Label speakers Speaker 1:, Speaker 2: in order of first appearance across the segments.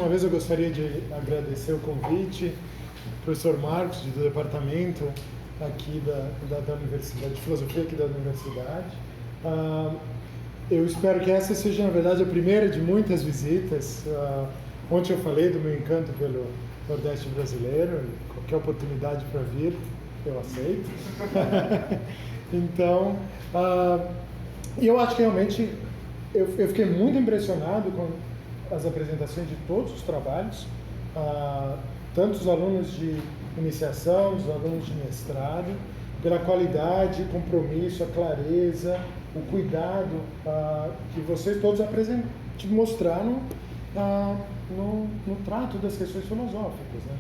Speaker 1: Uma vez eu gostaria de agradecer o convite, professor Marcos, do departamento aqui da Universidade de Filosofia aqui da Universidade. Eu espero que essa seja, na verdade, a primeira de muitas visitas. Ontem eu falei do meu encanto pelo Nordeste brasileiro, qualquer oportunidade para vir, eu aceito. Então, eu acho que realmente eu fiquei muito impressionado com as apresentações de todos os trabalhos, tanto os alunos de iniciação, os alunos de mestrado, pela qualidade, compromisso, a clareza, o cuidado que vocês todos mostraram no trato das questões filosóficas, né?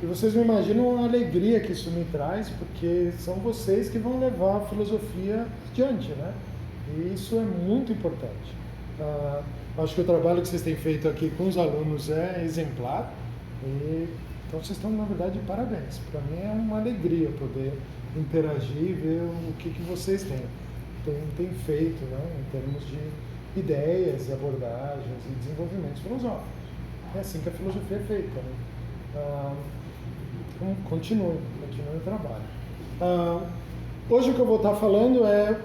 Speaker 1: E vocês não imaginam a alegria que isso me traz, porque são vocês que vão levar a filosofia adiante, né? E isso é muito importante. Acho que o trabalho que vocês têm feito aqui com os alunos é exemplar, então vocês estão, na verdade, de parabéns. Para mim é uma alegria poder interagir e ver o que vocês têm feito, né, em termos de ideias, abordagens e desenvolvimentos filosóficos. É assim que a filosofia é feita, né? Então, continue o trabalho. Hoje o que eu vou estar falando é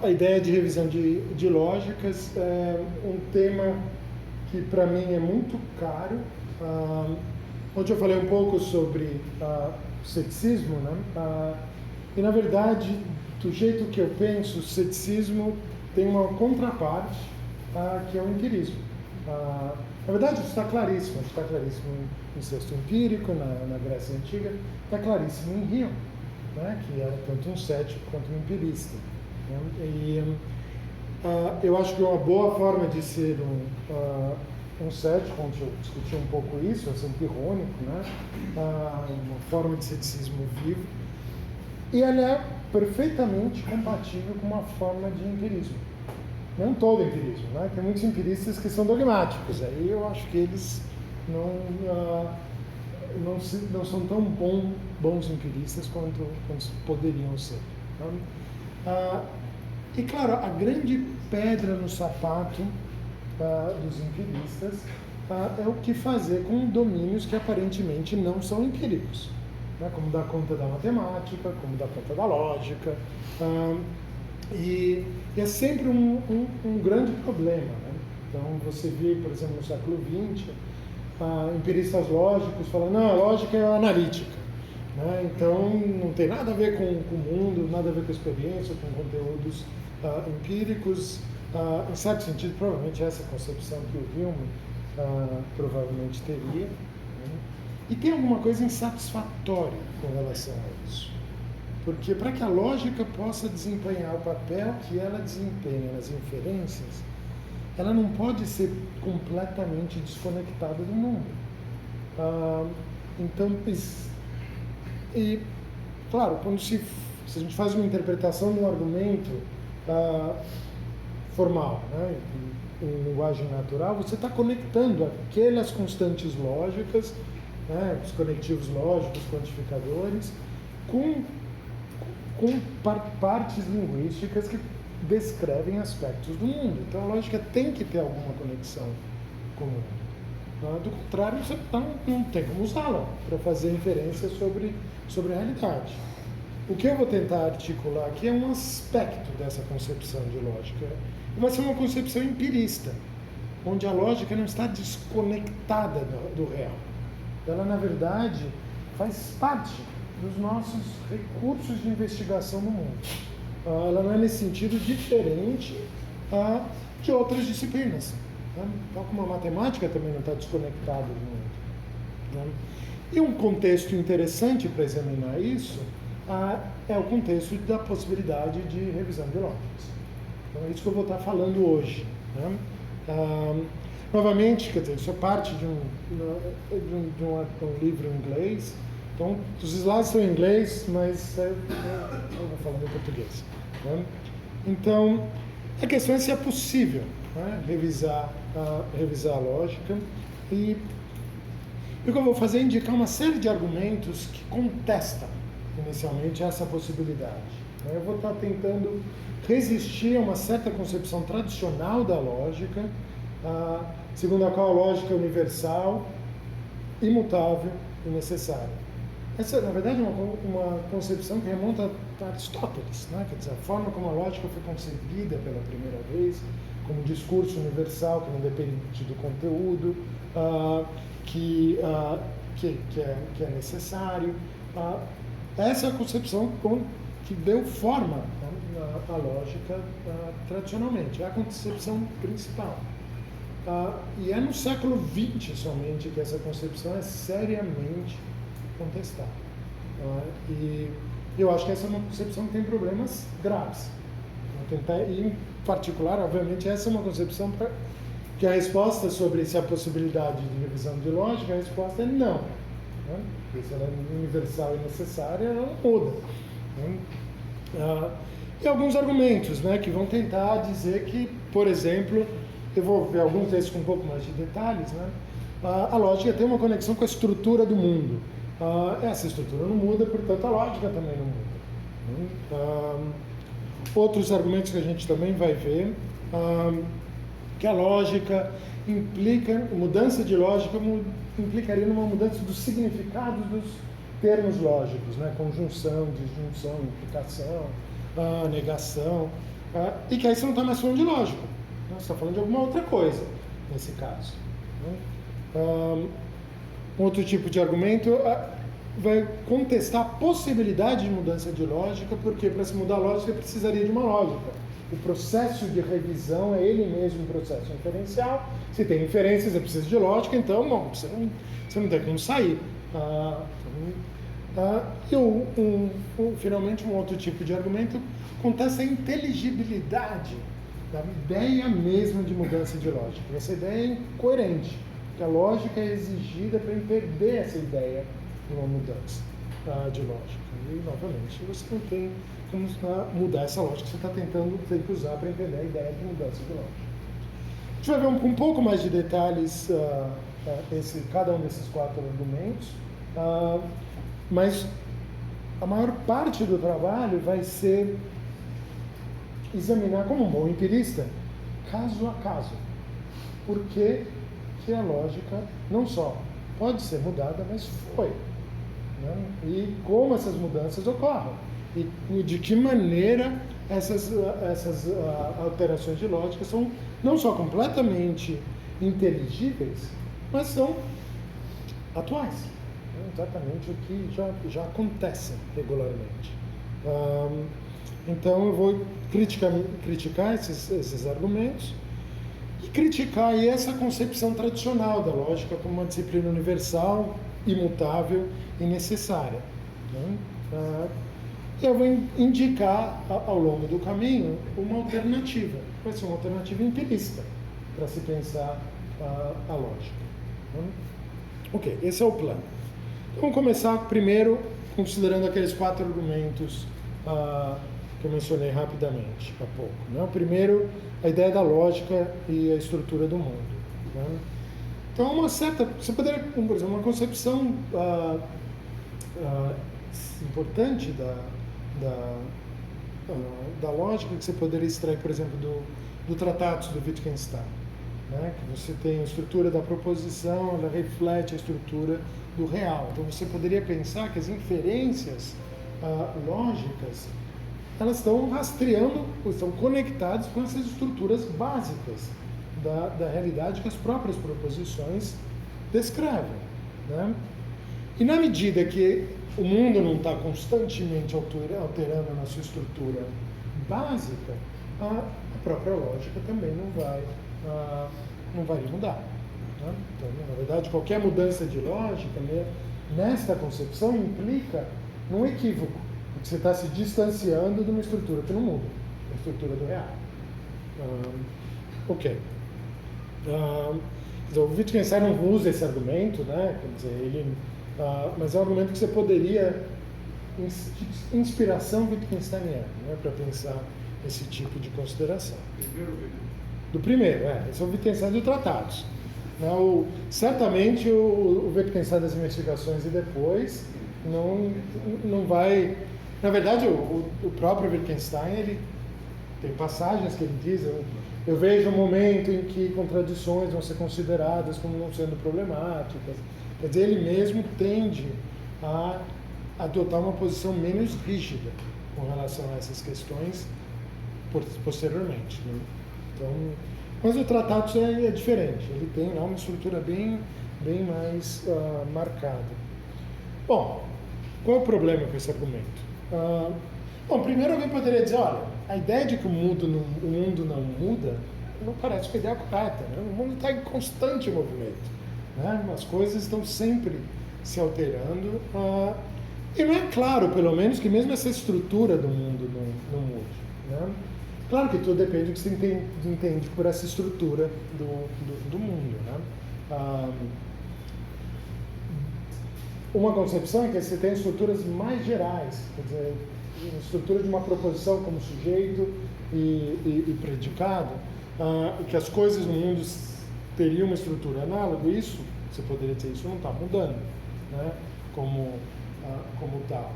Speaker 1: a ideia de revisão de lógicas, um tema que para mim é muito caro. Ontem eu falei um pouco sobre ceticismo, né? E na verdade, do jeito que eu penso, o ceticismo tem uma contraparte, que é o empirismo. Na verdade, isso está claríssimo em Sexto Empírico, na Grécia Antiga, está claríssimo em Hume, né, que é tanto um cético quanto um empirista, né? E eu acho que uma boa forma de ser um cético, onde eu discuti um pouco isso, é ser empirrônico, né? Uma forma de ceticismo vivo, e ela é perfeitamente compatível com uma forma de empirismo. Não todo empirismo, né? Tem muitos empiristas que são dogmáticos, aí eu acho que eles não são tão bons empiristas quanto poderiam ser. E claro, a grande pedra no sapato dos empiristas é o que fazer com domínios que aparentemente não são empíricos, né? Como dar conta da matemática, como dar conta da lógica, e é sempre um grande problema, né? Então você vê, por exemplo, no século XX, empiristas lógicos falando, não, a lógica é analítica, né? Então não tem nada a ver com o mundo, nada a ver com a experiência, com conteúdos empíricos. Em certo sentido, provavelmente essa concepção que o Hume provavelmente teria, né? E tem alguma coisa insatisfatória com relação a isso, porque para que a lógica possa desempenhar o papel que ela desempenha nas inferências, ela não pode ser completamente desconectada do mundo. Então, e claro, quando se a gente faz uma interpretação de um argumento formal, né, em linguagem natural, você está conectando aquelas constantes lógicas, né, os conectivos lógicos, quantificadores, com partes linguísticas que descrevem aspectos do mundo. Então a lógica tem que ter alguma conexão com o mundo. Do contrário, você não tem como usá-la para fazer inferência sobre a realidade. O que eu vou tentar articular aqui é um aspecto dessa concepção de lógica. Vai ser uma concepção empirista, onde a lógica não está desconectada do real. Ela, na verdade, faz parte dos nossos recursos de investigação no mundo. Ela não é, nesse sentido, diferente de outras disciplinas, né? Tal como a matemática também não está desconectada do mundo, né? E um contexto interessante para examinar isso é o contexto da possibilidade de revisão de lógicas. Então é isso que eu vou estar falando hoje, né? Novamente, quer dizer, isso é parte de um livro em inglês. Então, os slides estão em inglês, mas eu vou falando em português, né? Então, a questão é se é possível, né, revisar a lógica. E o que eu vou fazer é indicar uma série de argumentos que contestam inicialmente essa possibilidade, né? Eu vou estar tentando resistir a uma certa concepção tradicional da lógica, segundo a qual a lógica é universal, imutável e necessária. Essa, na verdade, é uma concepção que remonta a Aristóteles, né? Quer dizer, a forma como a lógica foi concebida pela primeira vez, como um discurso universal que não depende do conteúdo, que é necessário. Essa é a concepção que deu forma, né, à lógica tradicionalmente, é a concepção principal. E é no século XX somente que essa concepção é seriamente contestada. E eu acho que essa é uma concepção que tem problemas graves. E, em particular, obviamente, essa é uma concepção que a resposta sobre se há possibilidade de revisão de lógica, a resposta é não. Né? Porque se ela é universal e necessária, ela não muda. Né? E alguns argumentos, né, que vão tentar dizer que, por exemplo, eu vou ver alguns desses com um pouco mais de detalhes, né? A lógica tem uma conexão com a estrutura do mundo. Essa estrutura não muda, portanto a lógica também não muda. Outros argumentos que a gente também vai ver, que a lógica implica, mudança de lógica implicaria numa mudança dos significados dos termos lógicos, né? Conjunção, disjunção, implicação, negação, e que aí você não está mais falando de lógica, né? Você está falando de alguma outra coisa, nesse caso. Né? Outro tipo de argumento vai contestar a possibilidade de mudança de lógica, porque para se mudar a lógica precisaria de uma lógica. O processo de revisão é ele mesmo um processo inferencial. Se tem inferências, é preciso de lógica, então, bom, você não tem como sair. E finalmente, um outro tipo de argumento contesta a inteligibilidade da ideia mesma de mudança de lógica. Essa ideia é incoerente, porque a lógica é exigida para entender essa ideia de uma mudança de lógica. E, novamente, você não tem como mudar essa lógica que você está tentando usar para entender a ideia de mudança de lógica. A gente vai ver um pouco mais de detalhes cada um desses 4 argumentos, mas a maior parte do trabalho vai ser examinar como um bom empirista, caso a caso, por que a lógica não só pode ser mudada, mas foi. Né? E como essas mudanças ocorrem. E de que maneira essas alterações de lógica são não só completamente inteligíveis, mas são atuais. Exatamente o que já acontece regularmente. Então eu vou criticar esses argumentos e criticar aí essa concepção tradicional da lógica como uma disciplina universal, imutável e necessária. Né? Eu vou indicar ao longo do caminho uma alternativa, vai ser uma alternativa empirista para se pensar a lógica. Né? Ok, esse é o plano. Então, vamos começar primeiro considerando aqueles 4 argumentos que eu mencionei rapidamente há pouco. Né? O primeiro, a ideia da lógica e a estrutura do mundo. Né? Então, você poderia, por exemplo, uma concepção importante da lógica que você poderia extrair, por exemplo, do Tratados do Wittgenstein. Né? Que você tem a estrutura da proposição, ela reflete a estrutura do real. Então você poderia pensar que as inferências lógicas, elas estão rastreando, estão conectadas com essas estruturas básicas da realidade que as próprias proposições descrevem. Né? E na medida que o mundo não está constantemente alterando na sua estrutura básica, a própria lógica também não vai mudar. Né? Então, na verdade, qualquer mudança de lógica, né, nesta concepção, implica num equívoco, porque você está se distanciando de uma estrutura que não muda, a estrutura do real. Ok. O Wittgenstein não usa esse argumento, né? Quer dizer, mas é um argumento que você poderia, inspiração wittgensteiniana, né, para pensar esse tipo de consideração. Do primeiro, esse é o Wittgenstein dos Tratados. Certamente o Wittgenstein das Investigações e depois não vai... Na verdade, o próprio Wittgenstein, ele tem passagens que ele diz, eu vejo um momento em que contradições vão ser consideradas como não sendo problemáticas. Quer dizer, ele mesmo tende a adotar uma posição menos rígida com relação a essas questões posteriormente, né? Então, mas o tratado é diferente, ele tem lá uma estrutura bem mais marcada. Bom, qual é o problema com esse argumento? Bom, primeiro alguém poderia dizer, olha, a ideia de que o mundo não muda não parece uma ideia correta, né? O mundo está em constante movimento, né? As coisas estão sempre se alterando, e não é claro, pelo menos, que mesmo essa estrutura do mundo não mude, né? Claro que tudo depende do que você entende por essa estrutura do mundo, né? Uma concepção é que você tem estruturas mais gerais, quer dizer, a estrutura de uma proposição como sujeito e predicado, que as coisas no mundo teriam uma estrutura análoga, isso, você poderia dizer, isso não está mudando, né? Como tal.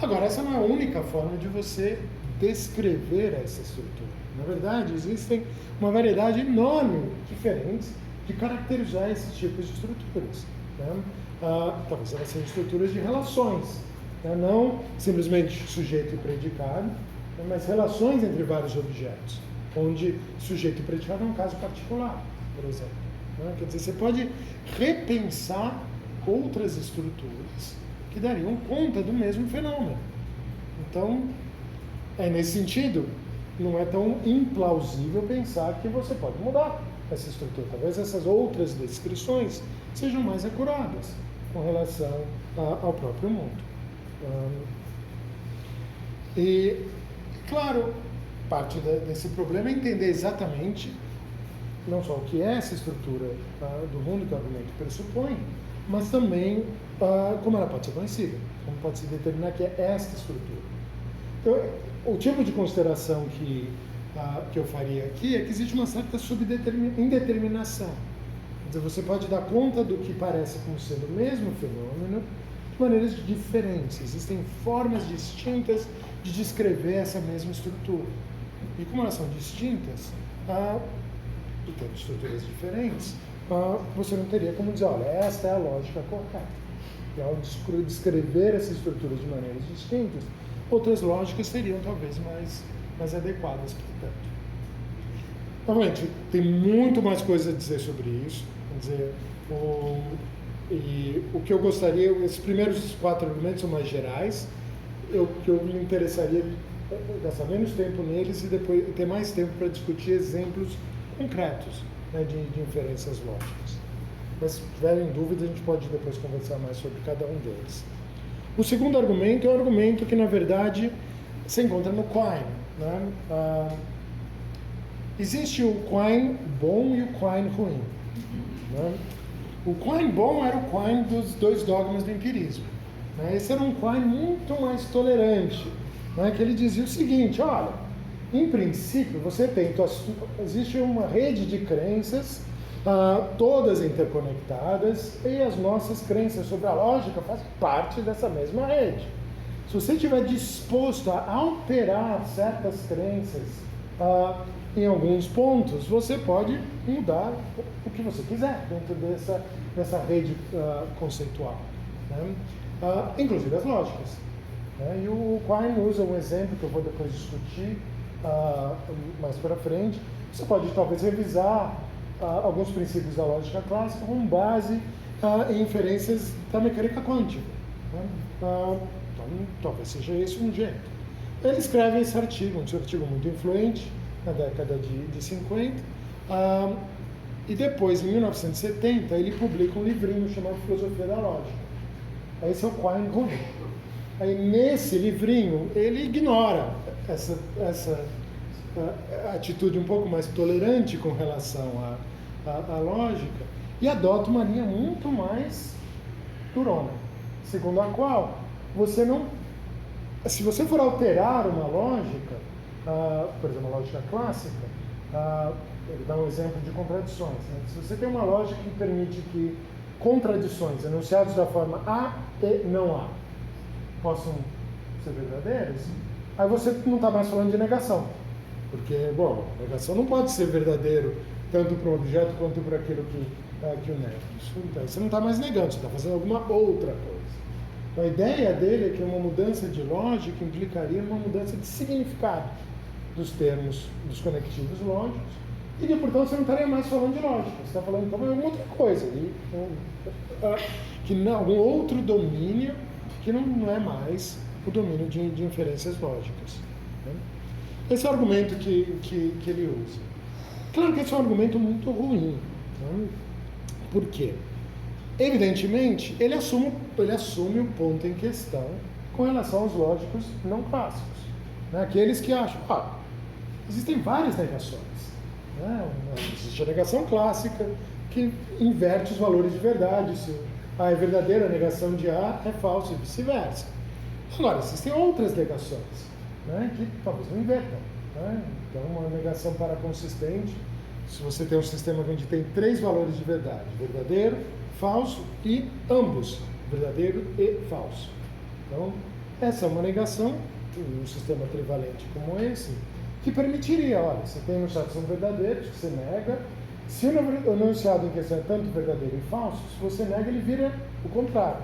Speaker 1: Agora, essa não é a única forma de você descrever essa estrutura. Na verdade, existem uma variedade enorme diferentes de caracterizar esses tipos de estruturas, né? Talvez elas sejam estruturas de relações, né? Não simplesmente sujeito e predicado, né? Mas relações entre vários objetos, onde sujeito e predicado é um caso particular, por exemplo, né? Quer dizer, você pode repensar outras estruturas que dariam conta do mesmo fenômeno. Então, nesse sentido, não é tão implausível pensar que você pode mudar essa estrutura. Talvez essas outras descrições sejam mais acuradas com relação ao próprio mundo. E, claro, parte desse problema é entender exatamente não só o que é essa estrutura do mundo que o argumento pressupõe, mas também como ela pode ser conhecida, como pode se determinar que é esta estrutura. Então, o tipo de consideração que eu faria aqui é que existe uma certa indeterminação. Quer dizer, você pode dar conta do que parece como sendo o mesmo fenômeno de maneiras diferentes. Existem formas distintas de descrever essa mesma estrutura. E como elas são distintas, e tendo estruturas diferentes, você não teria como dizer, olha, esta é a lógica correta. E ao descrever essas estruturas de maneiras distintas, outras lógicas seriam talvez mais adequadas, portanto. Novamente, tem muito mais coisa a dizer sobre isso. Quer dizer, o que eu gostaria, esses primeiros 4 argumentos são mais gerais, que eu me interessaria gastar menos tempo neles e depois ter mais tempo para discutir exemplos concretos, né, de inferências lógicas. Mas se tiverem dúvidas, a gente pode depois conversar mais sobre cada um deles. O segundo argumento é um argumento que, na verdade, se encontra no Quine, né? Existe o Quine bom e o Quine ruim, né? O Quine bom era o Quine dos 2 dogmas do empirismo, né? Esse era um Quine muito mais tolerante, né? Que ele dizia o seguinte, olha, em princípio, existe uma rede de crenças, todas interconectadas, e as nossas crenças sobre a lógica fazem parte dessa mesma rede. Se você estiver disposto a alterar certas crenças em alguns pontos, você pode mudar o que você quiser dentro dessa rede conceitual, né? Inclusive as lógicas, né? E o Quine usa um exemplo que eu vou depois discutir mais para frente. Você pode talvez revisar alguns princípios da lógica clássica com base em inferências da mecânica quântica, né? Então, talvez seja esse um jeito. Ele escreve esse artigo, um artigo muito influente, na década de 50, e depois, em 1970, ele publica um livrinho chamado Filosofia da Lógica. Esse é o Quine ruim. Aí, nesse livrinho, ele ignora essa atitude um pouco mais tolerante com relação à lógica e adota uma linha muito mais durona, segundo a qual se você for alterar uma lógica, por exemplo, a lógica clássica, ele dá um exemplo de contradições, né? Se você tem uma lógica que permite que contradições enunciados da forma A e não A possam ser verdadeiras, aí você não está mais falando de negação. Porque, bom, a negação não pode ser verdadeiro tanto para um objeto quanto para aquilo que o nega. Você não está mais negando, você está fazendo alguma outra coisa. Então, a ideia dele é que uma mudança de lógica implicaria uma mudança de significado dos termos dos conectivos lógicos, e que, portanto, você não estaria mais falando de lógica, você está falando então de alguma outra coisa, algum outro domínio que não é mais o domínio de inferências lógicas. Né? Esse é o argumento que ele usa. Claro que esse é um argumento muito ruim. Né? Por quê? Evidentemente, ele assume o ponto em questão com relação aos lógicos não clássicos. Né? Aqueles que acham, existem várias negações. Né? Existe a negação clássica, que inverte os valores de verdade. Se A é verdadeira, a negação de A é falsa e vice-versa. Agora, existem outras negações, né, que talvez não invertam. Né? Então, uma negação paraconsistente, se você tem um sistema onde tem 3 valores de verdade, verdadeiro, falso e ambos, verdadeiro e falso. Então, essa é uma negação, um sistema trivalente como esse, que permitiria, olha, você tem enunciados que são verdadeiros, que você nega. Se o enunciado em questão é tanto verdadeiro e falso, se você nega, ele vira o contrário.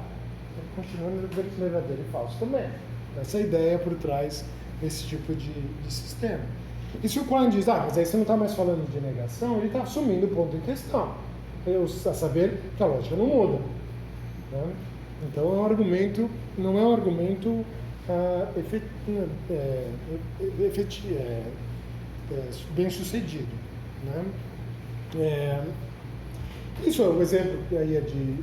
Speaker 1: Ele continua verdadeiro e falso também. Essa é a ideia por trás desse tipo de sistema. E se o Quine diz, mas aí você não está mais falando de negação, ele está assumindo o ponto em questão. A saber que a lógica não muda. Né? Então é um argumento, não é um argumento bem sucedido. Né? Isso é um exemplo que aí é de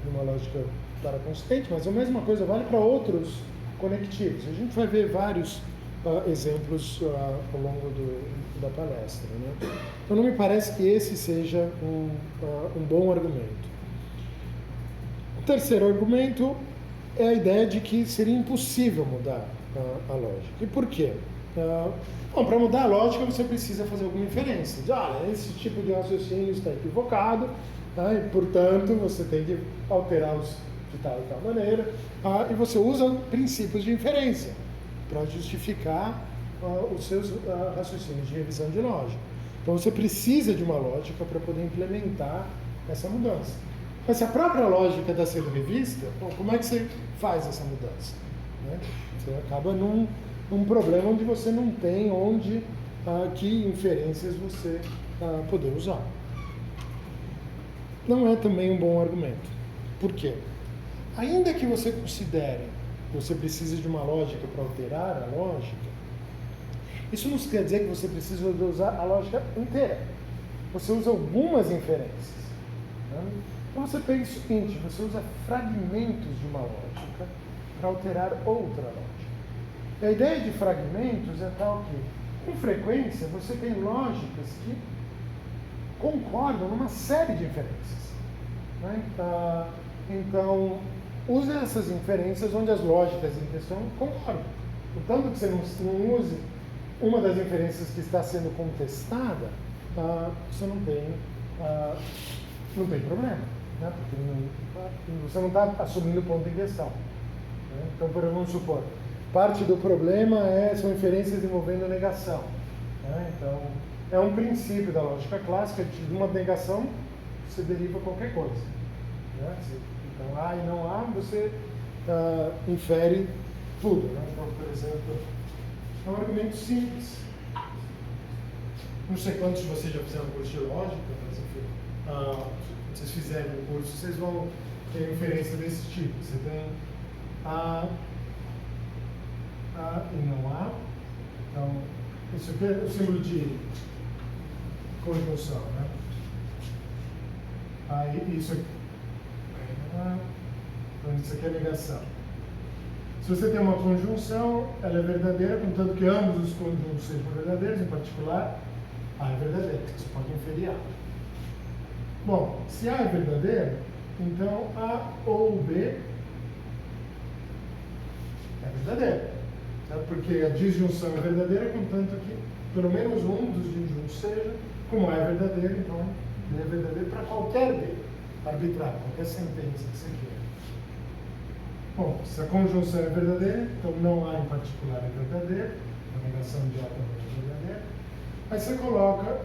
Speaker 1: uma lógica paraconsistente, mas a mesma coisa vale para outros conectivos. A gente vai ver vários exemplos ao longo da palestra. Né? Então não me parece que esse seja um bom argumento. O terceiro argumento é a ideia de que seria impossível mudar a lógica. E por quê? Bom, para mudar a lógica você precisa fazer alguma inferência. Esse tipo de raciocínio está equivocado, tá? E, portanto, você tem que alterá-los de tal e tal maneira. E você usa princípios de inferência para justificar os seus raciocínios de revisão de lógica. Então você precisa de uma lógica para poder implementar essa mudança. Mas se a própria lógica está sendo revista, como é que você faz essa mudança? Né? Você acaba num problema onde você não tem que inferências você poder usar. Não é também um bom argumento. Por quê? Ainda que você considere que você precisa de uma lógica para alterar a lógica, isso não quer dizer que você precisa usar a lógica inteira. Você usa algumas inferências. Né? Então você pensa o seguinte, você usa fragmentos de uma lógica para alterar outra lógica. E a ideia de fragmentos é tal que, com frequência, você tem lógicas que concordam numa série de inferências. Né? Então, use essas inferências onde as lógicas em questão concordam. Portanto, que você não use uma das inferências que está sendo contestada, você não tem problema. Né? Porque você não está assumindo o ponto em questão. Né? Então, vamos supor, parte do problema são inferências envolvendo negação. Né? Então, é um princípio da lógica clássica de uma negação você deriva qualquer coisa. Né? Então, A e não A, você infere tudo. Né? Então, por exemplo, é um argumento simples. Não sei quantos de vocês já fizeram curso de lógica, mas enfim, se vocês fizerem o curso, vocês vão ter inferência desse tipo. Você tem A e não A. Então, isso aqui é o símbolo de conjunção, né? Aí, isso aqui. Então, isso aqui é negação. Se você tem uma conjunção, ela é verdadeira, contanto que ambos os conjuntos sejam verdadeiros, em particular, A é verdadeira. Você pode inferir A. Bom, se A é verdadeiro, então A ou B é verdadeiro. Porque a disjunção é verdadeira, contanto que pelo menos um dos disjuntos seja, como A é verdadeiro, então B é verdadeiro para qualquer B, arbitrário, qualquer sentença que você queira. Bom, se a conjunção é verdadeira, então não A em particular é verdadeiro, negação de A também é verdadeira. Aí você coloca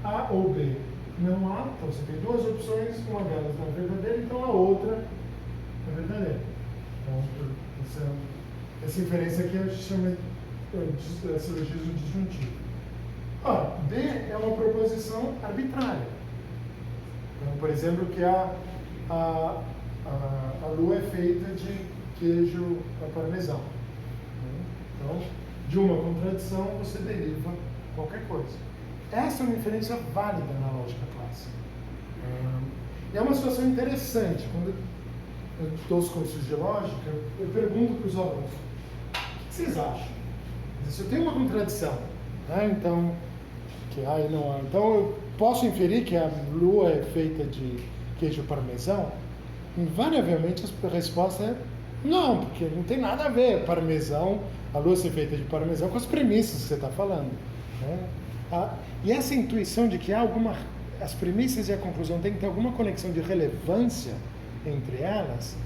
Speaker 1: A ou B não há, então você tem duas opções, uma delas não é verdadeira, então a outra é verdadeira. Então, essa inferência aqui a gente chama de silogismo disjuntivo. Ora, B é uma proposição arbitrária. Então, por exemplo, que a lua é feita de queijo parmesão. Então, de uma contradição você deriva qualquer coisa. Essa é uma inferência válida na lógica clássica. E é uma situação interessante. Quando eu dou os cursos de lógica, eu pergunto para os alunos: o que vocês acham? Se eu tenho uma contradição, né, então, que há e não há, então eu posso inferir que a lua é feita de queijo parmesão? Invariavelmente a resposta é não, porque não tem nada a ver parmesão, a lua ser feita de parmesão, com as premissas que você está falando. Né? E essa intuição de que há as premissas e a conclusão têm que ter alguma conexão de relevância entre elas,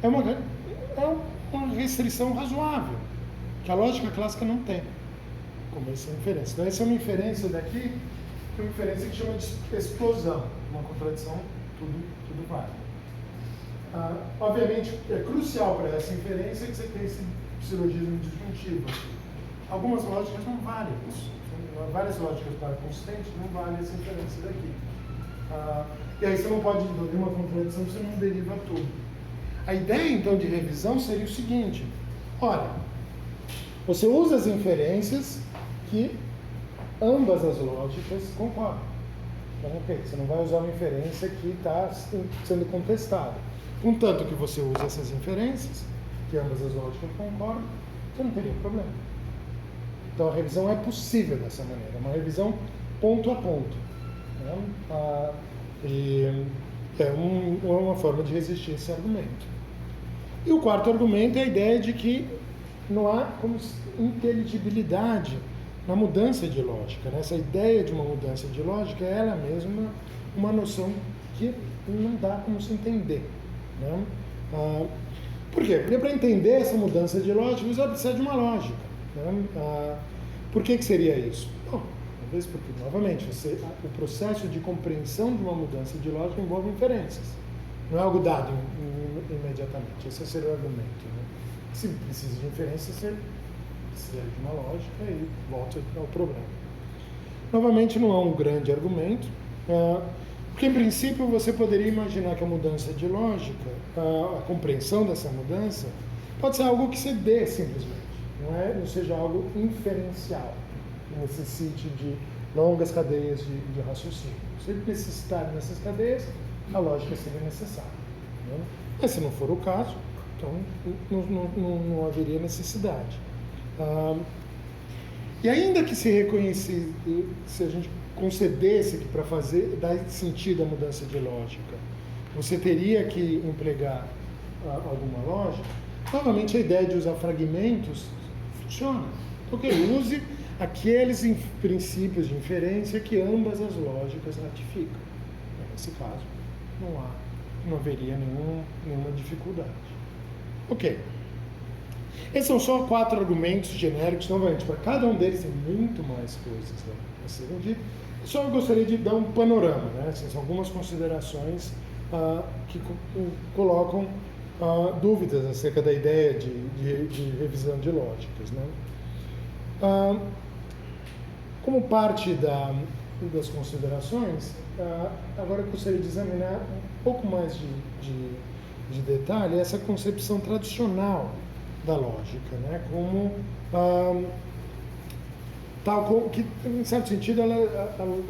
Speaker 1: é uma restrição razoável, que a lógica clássica não tem, como essa inferência. Então, essa é uma inferência daqui, que é uma inferência que chama de explosão, uma contradição, tudo vale. Obviamente, é crucial para essa inferência que você tenha esse silogismo disjuntivo. Algumas lógicas não valem isso. Várias lógicas para consistentes não valem essa inferência daqui. E aí você não pode ter uma contradição, você não deriva tudo. A ideia, então, de revisão seria o seguinte: olha, você usa as inferências que ambas as lógicas concordam. Então, ok, você não vai usar uma inferência que está sendo contestada. Contanto que você usa essas inferências, que ambas as lógicas concordam, você não teria problema. Então a revisão é possível dessa maneira, uma revisão ponto a ponto. Né? E é uma forma de resistir a esse argumento. E o quarto argumento é a ideia de que não há como inteligibilidade na mudança de lógica. Né? Essa ideia de uma mudança de lógica é ela mesma uma noção que não dá como se entender. Né? Por quê? Porque para entender essa mudança de lógica, você precisa de uma lógica. Né? Por que seria isso? Bom, talvez porque, novamente, o processo de compreensão de uma mudança de lógica envolve inferências. Não é algo dado imediatamente. Esse seria o argumento. Né? Se precisa de inferência, você precisa de uma lógica e volta ao problema. Novamente, não é um grande argumento, porque, em princípio, você poderia imaginar que a mudança de lógica, a compreensão dessa mudança, pode ser algo que se dê simplesmente. Não seja algo inferencial, que necessite de longas cadeias de raciocínio. Se necessitar dessas cadeias, a lógica seria necessária. Né? Mas se não for o caso, então não haveria necessidade. E ainda que se reconhecesse, se a gente concedesse que para dar sentido à mudança de lógica, você teria que empregar alguma lógica, novamente a ideia de usar fragmentos funciona. Porque use aqueles princípios de inferência que ambas as lógicas ratificam. Nesse caso, não haveria nenhuma dificuldade. Ok. Esses são só 4 argumentos genéricos. Novamente, para cada um deles tem muito mais coisas a serem ditas. Só eu gostaria de dar um panorama, né? Assim, são algumas considerações que colocam dúvidas acerca da ideia de revisão de lógicas. Né? Como parte das considerações, agora eu gostaria de examinar um pouco mais de detalhe essa concepção tradicional da lógica, né? Que, em certo sentido,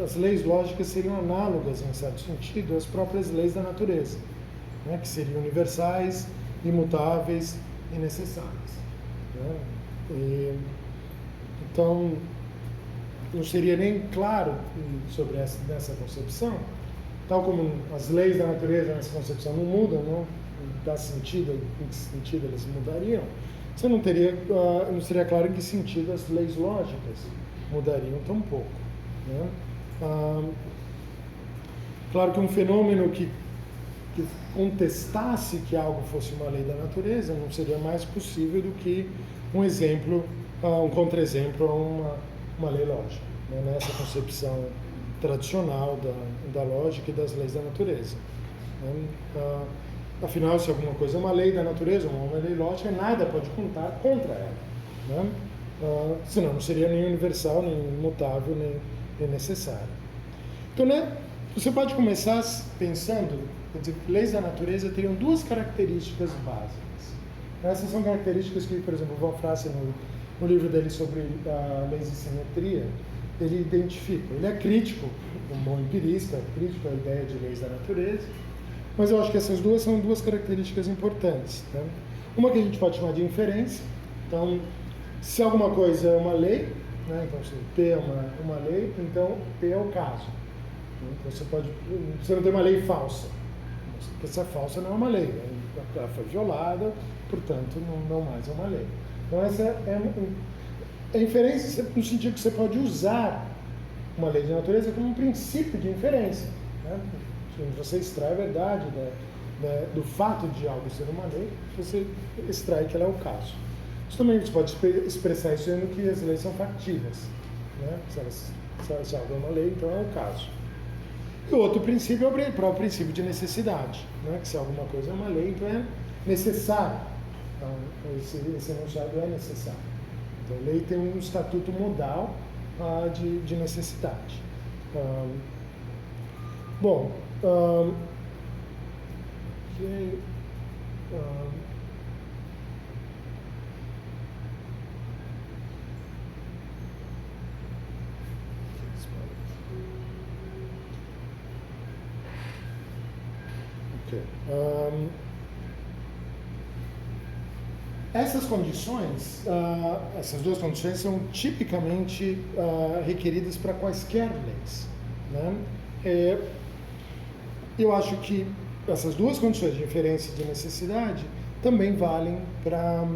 Speaker 1: as leis lógicas seriam análogas, em certo sentido, às próprias leis da natureza, né? Que seriam universais, imutáveis e necessárias. Né? Então, não seria nem claro sobre essa concepção, tal como as leis da natureza nessa concepção não mudam, não dá sentido, em que sentido elas mudariam, você não seria claro em que sentido as leis lógicas mudariam tão pouco. Né? Claro que um fenômeno que contestasse que algo fosse uma lei da natureza não seria mais possível do que um exemplo um contra-exemplo a uma lei lógica, né? Nessa concepção tradicional da lógica e das leis da natureza, né? Afinal, se alguma coisa é uma lei da natureza, uma lei lógica, nada pode contar contra ela, né? Senão não seria nem universal, nem imutável, nem necessário. Então, né, você pode começar pensando, quer dizer, leis da natureza teriam duas características básicas. Essas são características que, por exemplo, o Von Frasse, no livro dele sobre leis de simetria, ele identifica. Ele é crítico, um bom empirista, crítico à ideia de leis da natureza, mas eu acho que essas duas são duas características importantes, né? Uma que a gente pode chamar de inferência. Então, se alguma coisa é uma lei, né? Então, se P é uma lei, então P é o caso. Então, você não tem uma lei falsa. Porque essa falsa não é uma lei, né? Ela foi violada, portanto, não mais é uma lei. Então, essa é inferência no sentido que você pode usar uma lei de natureza como um princípio de inferência, né? Você extrai a verdade do fato de algo ser uma lei, você extrai que ela é o caso. Isso também você pode expressar isso sendo que as leis são factíveis, né? Se algo é uma lei, então é o caso. E o outro princípio é o próprio princípio de necessidade, né? Que se alguma coisa é uma lei, então é necessário. Então, esse enunciado é necessário. Então, a lei tem um estatuto modal de necessidade. Essas condições, essas duas condições são tipicamente requeridas para quaisquer leis, né? Eu acho que essas duas condições de inferência e de necessidade também valem para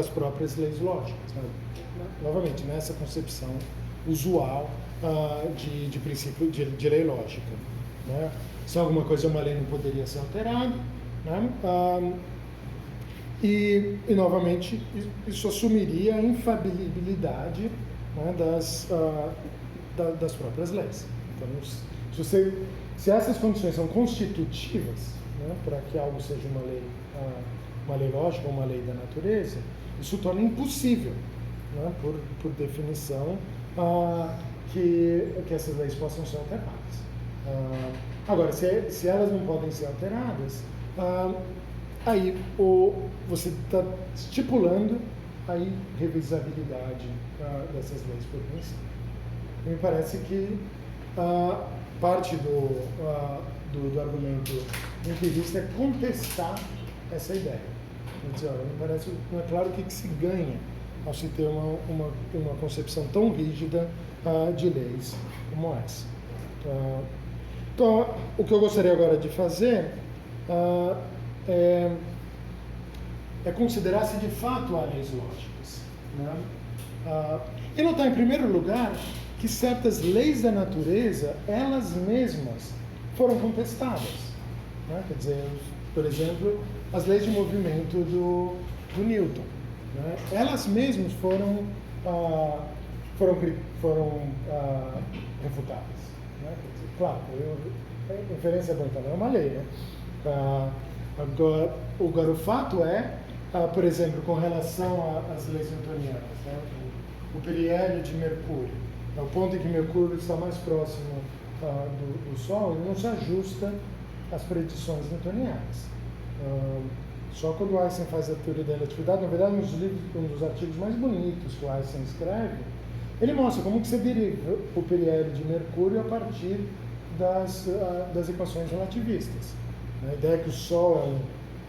Speaker 1: as próprias leis lógicas, né? Novamente, nessa concepção usual de princípio de lei lógica, né? Se alguma coisa é uma lei, não poderia ser alterada, né? E novamente, isso assumiria a infalibilidade, né, das próprias leis. Então, se essas condições são constitutivas, né, para que algo seja uma lei lógica ou uma lei da natureza, isso torna impossível, né, por definição, que essas leis possam ser alteradas. Agora, se elas não podem ser alteradas, aí você está estipulando a irrevisabilidade dessas leis por princípio. Me parece que parte do argumento empirista é contestar essa ideia. Dizer, olha, me parece, não é claro o que se ganha ao se ter uma concepção tão rígida de leis como essa. Então, o que eu gostaria agora de fazer é considerar se de fato há leis lógicas, né? E notar, em primeiro lugar, que certas leis da natureza, elas mesmas foram contestadas, né? Quer dizer, por exemplo, as leis de movimento do Newton, né? Elas mesmas foram refutadas, né? Quer dizer, claro, a inferência é boa, então não é uma lei, né? Agora, o fato é, por exemplo, com relação às leis newtonianas, né? O periélio de Mercúrio, o ponto em que Mercúrio está mais próximo do Sol, ele não se ajusta às predições newtonianas. Só quando Einstein faz a teoria da relatividade, na verdade, um dos artigos mais bonitos que o Einstein escreve, ele mostra como que você deriva o periélio de Mercúrio a partir das equações relativistas. A ideia é que o Sol é um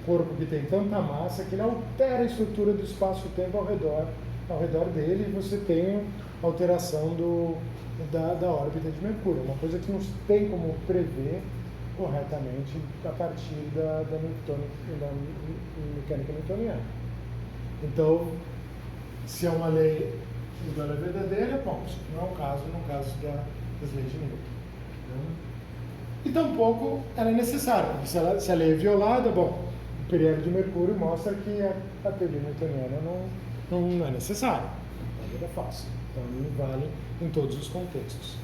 Speaker 1: corpo que tem tanta massa que ele altera a estrutura do espaço-tempo ao redor dele, e você tem a alteração da órbita de Mercúrio, uma coisa que não tem como prever corretamente a partir da mecânica newtoniana. Então, se é uma lei que ela é verdadeira, bom, isso não é o caso no caso das leis de Newton. E tampouco ela é necessária, porque se a lei é violada, bom, o periélio de Mercúrio mostra que a teoria newtoniana não é necessário. A regra é fácil. Então, não vale em todos os contextos.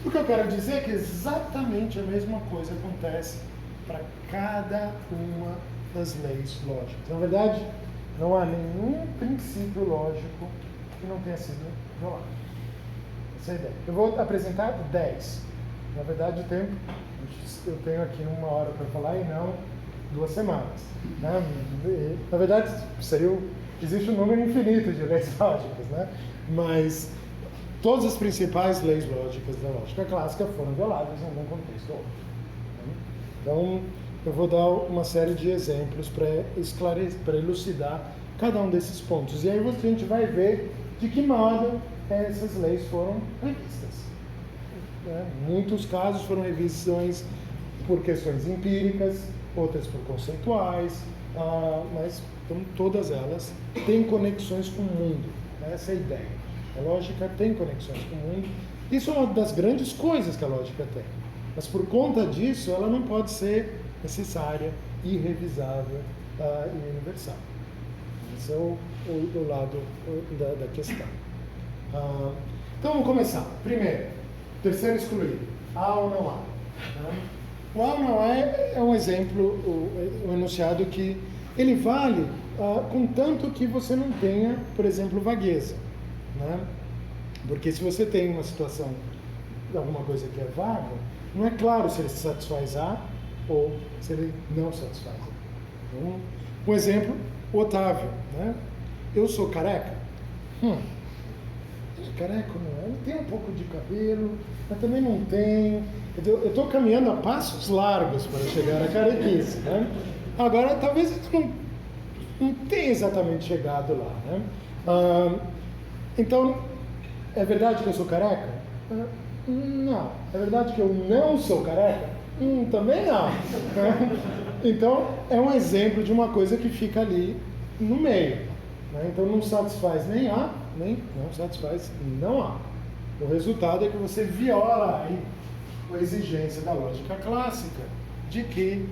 Speaker 1: O que eu quero dizer é que exatamente a mesma coisa acontece para cada uma das leis lógicas. Na verdade, não há nenhum princípio lógico que não tenha sido violado. Essa é a ideia. Eu vou apresentar 10. Na verdade, eu tenho aqui 1 hora para falar e não 2 semanas. Né? Na verdade, existe um número infinito de leis lógicas, né? Mas todas as principais leis lógicas da lógica clássica foram violadas em algum contexto ou outro. Então, eu vou dar uma série de exemplos para esclarecer, para elucidar cada um desses pontos. E aí a gente vai ver de que modo essas leis foram revistas. Muitos casos foram revisões por questões empíricas, outras por conceituais, mas então, todas elas têm conexões com o mundo. Essa é a ideia. A lógica tem conexões com o mundo. Isso é uma das grandes coisas que a lógica tem. Mas por conta disso, ela não pode ser necessária, irrevisável e universal. Esse é o lado da questão. Então vamos começar. Primeiro, terceiro excluído. Há ou não há? O há ou não há é um exemplo, um enunciado que ele vale contanto que você não tenha, por exemplo, vagueza. Né? Porque se você tem uma situação, alguma coisa que é vaga, não é claro se ele satisfaz A ou se ele não satisfaz A. Então, um exemplo, o Otávio. Né? Eu sou careca? Ele é careca não é? Ele tem um pouco de cabelo, mas também não tem. Eu estou caminhando a passos largos para chegar à carequice. Né? Agora, talvez ele não tenha exatamente chegado lá. Né? Então, é verdade que eu sou careca? Não. É verdade que eu não sou careca? Também não. Então, é um exemplo de uma coisa que fica ali no meio. Né? Então, não satisfaz nem A, nem não satisfaz não A. O resultado é que você viola aí a exigência da lógica clássica de que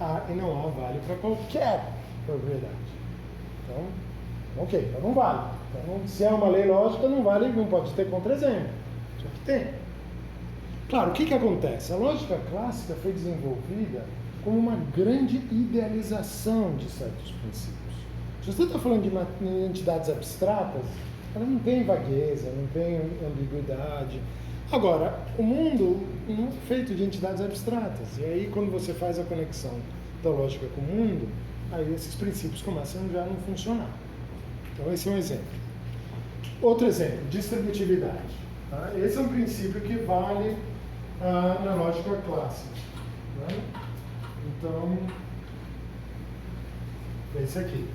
Speaker 1: A e não A vale para qualquer propriedade. Então, ok, então não vale. Então, se é uma lei lógica, não vale, não pode ter contra-exemplo. Só que tem. Claro, o que acontece? A lógica clássica foi desenvolvida como uma grande idealização de certos princípios. Se você está falando de entidades abstratas, ela não tem vagueza, não tem ambiguidade. Agora, o mundo não é feito de entidades abstratas. E aí, quando você faz a conexão da lógica com o mundo, aí esses princípios começam já a não funcionar. Então, esse é um exemplo. Outro exemplo, distributividade. Tá? Esse é um princípio que vale na lógica clássica. Né? Então, esse aqui.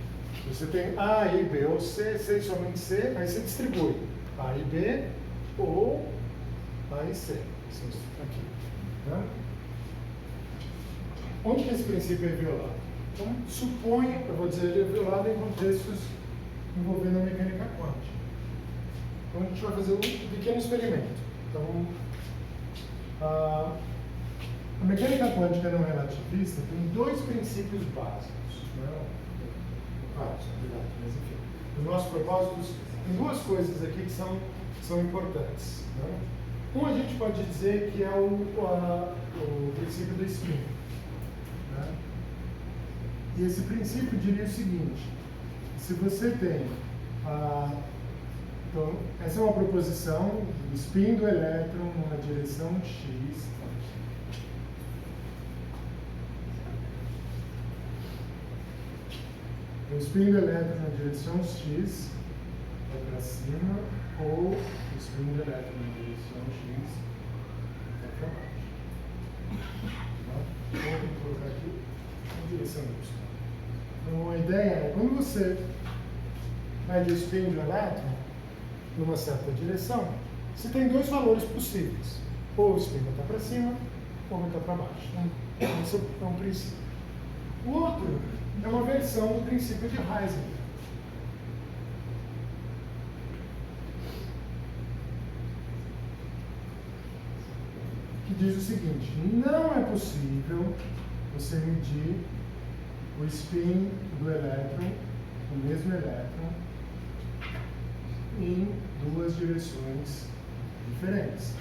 Speaker 1: Você tem A, I, B ou C, C e somente C, aí você distribui A e B ou A e C. Aqui. Né? Onde que esse princípio é violado? Então, suponha, eu vou dizer, ele é violado em contextos envolvendo a mecânica quântica. Então, a gente vai fazer um pequeno experimento. Então, a mecânica quântica não relativista tem 2 princípios básicos. Vários, na verdade, mas enfim. Os nossos propósitos, tem 2 coisas aqui que são importantes. Né? A gente pode dizer que é o princípio do spin. Né? E esse princípio diria o seguinte: se você tem então, essa é uma proposição do spin do elétron numa direção x. O spin do elétron na direção x vai para cima, ou o spin do elétron na direção x vai para baixo. Vou colocar aqui na direção y. Então, a ideia é, quando você mede o spin do elétron numa certa direção, você tem 2 valores possíveis. Ou o spin vai estar para cima, ou vai estar para baixo. Esse é um princípio. O outro é uma versão do princípio de Heisenberg. Que diz o seguinte: não é possível você medir o spin do elétron o mesmo elétron em duas direções diferentes.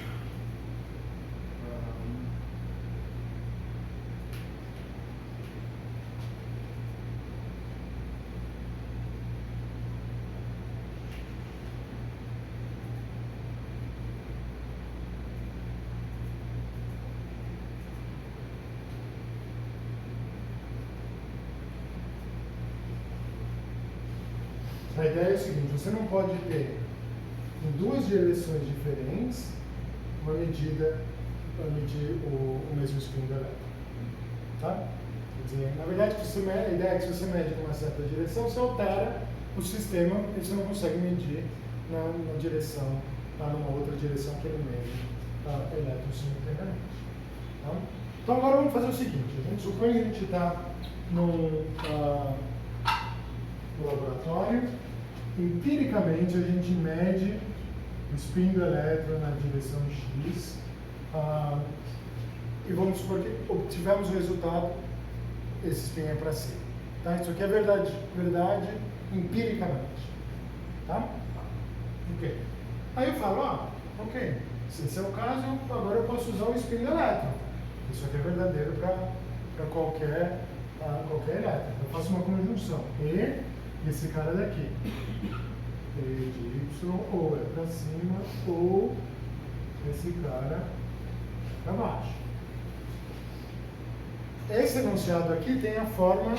Speaker 1: A ideia é o seguinte: você não pode ter em duas direções diferentes uma medida para medir o mesmo spin do elétron. Tá? Quer dizer, na verdade, a ideia é que se você mede numa certa direção, você altera o sistema e você não consegue medir na direção, numa outra direção que ele mede elétrons simultaneamente. Tá? Então agora vamos fazer o seguinte: a gente supõe que a gente está no laboratório. Empiricamente, a gente mede o spin do elétron na direção X e vamos supor que obtivemos o resultado, esse spin é para cima. Tá? Isso aqui é verdade empiricamente. Tá? Ok. Aí eu falo, ok, se esse é o caso, agora eu posso usar o spin do elétron. Isso aqui é verdadeiro para qualquer elétron. Eu faço uma conjunção. E esse cara daqui. E de Y ou é para cima ou esse cara para baixo. Esse enunciado aqui tem a forma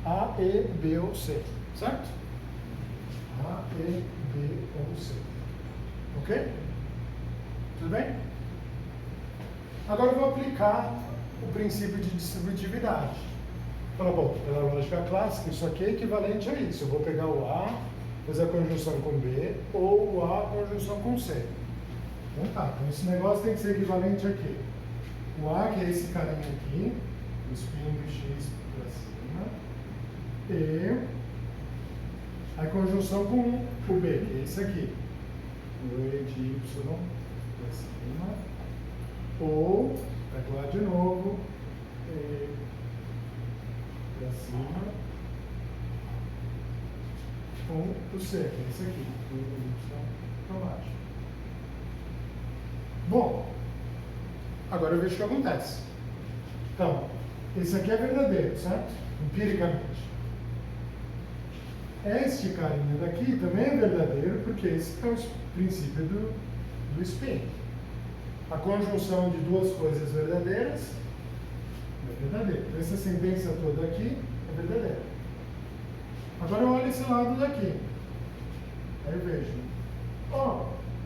Speaker 1: A, E, B ou C, certo? A, E, B ou C. Ok? Tudo bem? Agora eu vou aplicar o princípio de distributividade. Fala, bom, pela lógica clássica, isso aqui é equivalente a isso. Eu vou pegar o A, fazer a conjunção com B, ou o A, a conjunção com C. Então tá, então esse negócio tem que ser equivalente a quê? O A, que é esse carinha aqui, o spin do X para cima, e a conjunção com o B, que é esse aqui, o E de Y para cima, ou, pego lá de novo, E para cima, com o C, que é esse aqui, o Y para baixo. Bom, agora eu vejo o que acontece. Então, esse aqui é verdadeiro, certo? Empiricamente. Este carinha daqui também é verdadeiro, porque esse é o princípio do spin. A conjunção de duas coisas verdadeiras é verdadeira. Então, essa sentença toda aqui é verdadeira. Agora eu olho esse lado daqui. Aí eu vejo,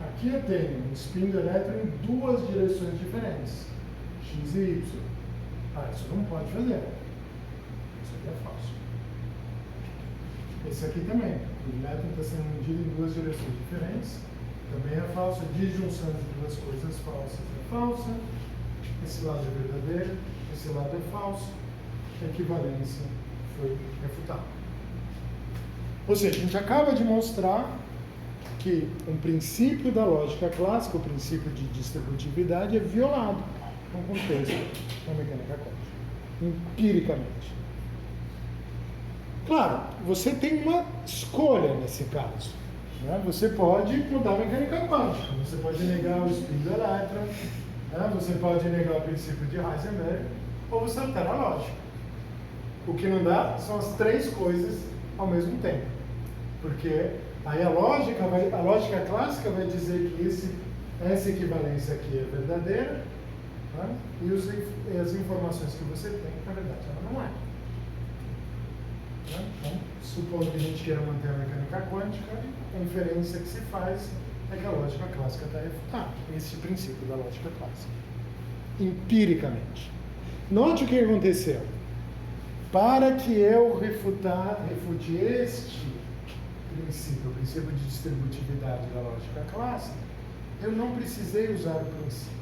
Speaker 1: aqui eu tenho um spin do elétron em duas direções diferentes, X e Y. Isso não pode fazer. Isso aqui é falso. Esse aqui também. O elétron está sendo medido em duas direções diferentes. Também é falso. A disjunção de duas coisas falsas é falsa. Esse lado é verdadeiro. Esse lado é falso. A equivalência foi refutada. Ou seja, a gente acaba de mostrar que um princípio da lógica clássica, o princípio de distributividade, é violado no contexto da mecânica quântica, empiricamente. Claro, você tem uma escolha nesse caso. Né? Você pode mudar a mecânica quântica, você pode negar o spin do elétron, né? Você pode negar o princípio de Heisenberg, ou você altera a lógica. O que não dá são as três coisas ao mesmo tempo. Porque aí a lógica clássica vai dizer que essa equivalência aqui é verdadeira, né? E as informações que você tem, na verdade, ela não é. Né? Então, supondo que a gente queira manter a mecânica quântica, a inferência que se faz é que a lógica clássica está refutada. Esse é o princípio da lógica clássica. Empiricamente. Note o que aconteceu. Para que eu refute este princípio, o princípio de distributividade da lógica clássica, eu não precisei usar o princípio.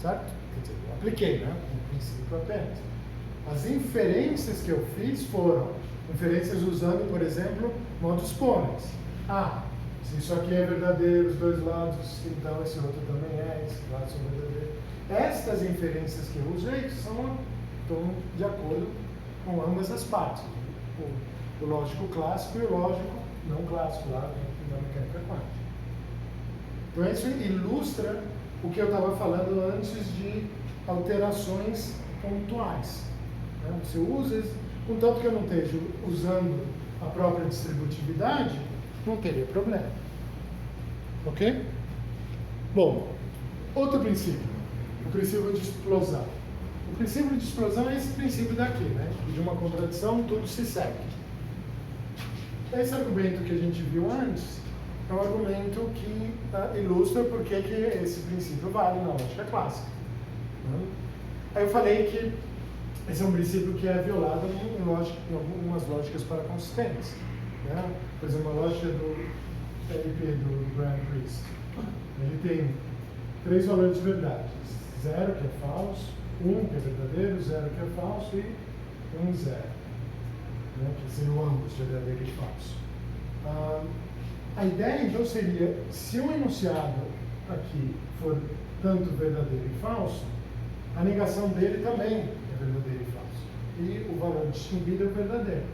Speaker 1: Certo? Quer dizer, eu apliquei, né? O princípio apenas. As inferências que eu fiz foram inferências usando, por exemplo, modus ponens. Se isso aqui é verdadeiro, os dois lados, então esse outro também é, esses lados são verdadeiros. Estas inferências que eu usei estão de acordo com ambas as partes. o lógico clássico e o lógico não clássico lá da mecânica quântica. Então isso ilustra o que eu estava falando antes de alterações pontuais. Né? Você usa, contanto que eu não esteja usando a própria distributividade, não teria problema. Ok? Bom, outro princípio, o princípio de explosão. O princípio de explosão é esse princípio daqui, né? De uma contradição, tudo se segue. Esse argumento que a gente viu antes é um argumento que ilustra por que esse princípio vale na lógica clássica. Né? Aí eu falei que esse é um princípio que é violado em algumas lógicas paraconsistentes. Né? Por exemplo, a lógica do LP, do Graham Priest. Ele tem 3 valores de verdade. 0, que é falso, 1, que é verdadeiro, 0, que é falso, e 1, 0. Né? Que seriam ambos verdadeiro e falso. A ideia, então, seria, se um enunciado aqui for tanto verdadeiro e falso, a negação dele também é verdadeiro e falso. E o valor distinguido é o verdadeiro.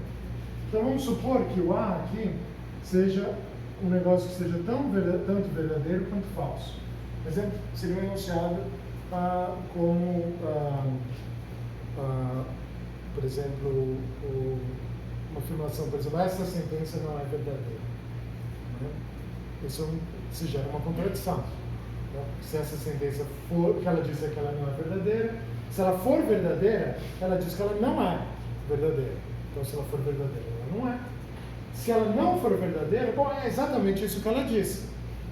Speaker 1: Então, vamos supor que o A aqui seja um negócio que seja tanto verdadeiro quanto falso. Por exemplo, seria um enunciado como, por exemplo, uma afirmação, por exemplo, essa sentença não é verdadeira. Né? Isso se gera uma contradição. Né? Se essa sentença for, que ela diz que ela não é verdadeira, se ela for verdadeira, ela diz que ela não é verdadeira. Então, se ela for verdadeira, ela não é. Se ela não for verdadeira, bom, é exatamente isso que ela disse.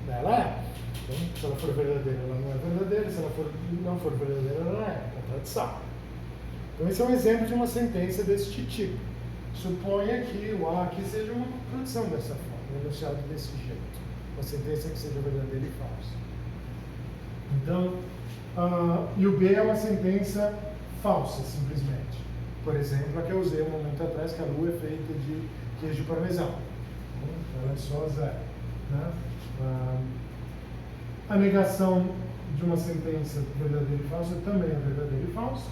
Speaker 1: Ela é. Então, se ela for verdadeira, ela não é verdadeira. Se ela não for verdadeira, ela não é. Contradição. Então, esse é um exemplo de uma sentença deste tipo. Suponha que o A aqui seja uma contradição dessa forma, um enunciado desse jeito. Uma sentença que seja verdadeira e falsa. Então, e o B é uma sentença falsa, simplesmente. Por exemplo, a que eu usei um momento atrás, que a Lua é feita de queijo parmesão. Ela é só 0. Né? A negação de uma sentença verdadeira e falsa também é verdadeira e falsa.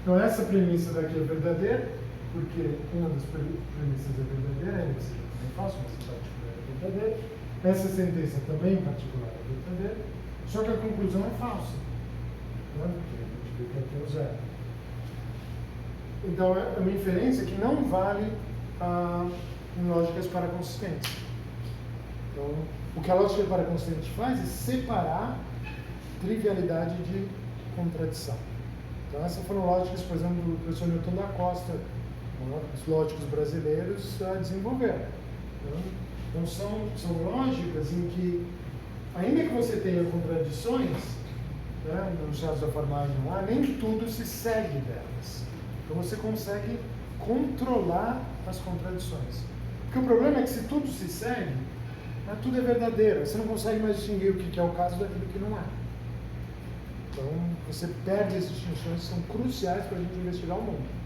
Speaker 1: Então, essa premissa daqui é verdadeira, porque uma das premissas é verdadeira, ainda que seja também falsa, mas em particular é verdadeira. Essa sentença também em particular é verdadeira, só que a conclusão é falsa. Né? Porque a gente vê que aqui é o 0. Então, é uma inferência que não vale em lógicas paraconsistentes. Então, o que a lógica paraconsistente faz é separar trivialidade de contradição. Então, essas foram lógicas, por exemplo, do professor Newton da Costa, os lógicos brasileiros desenvolveram. Então, são lógicas em que, ainda que você tenha contradições, né, nos estados da forma A e no A, nem tudo se segue delas. Então, você consegue controlar as contradições. Porque o problema é que se tudo se segue, tudo é verdadeiro. Você não consegue mais distinguir o que é o caso daquilo que não é. Então, você perde as distinções que são cruciais para a gente investigar o mundo.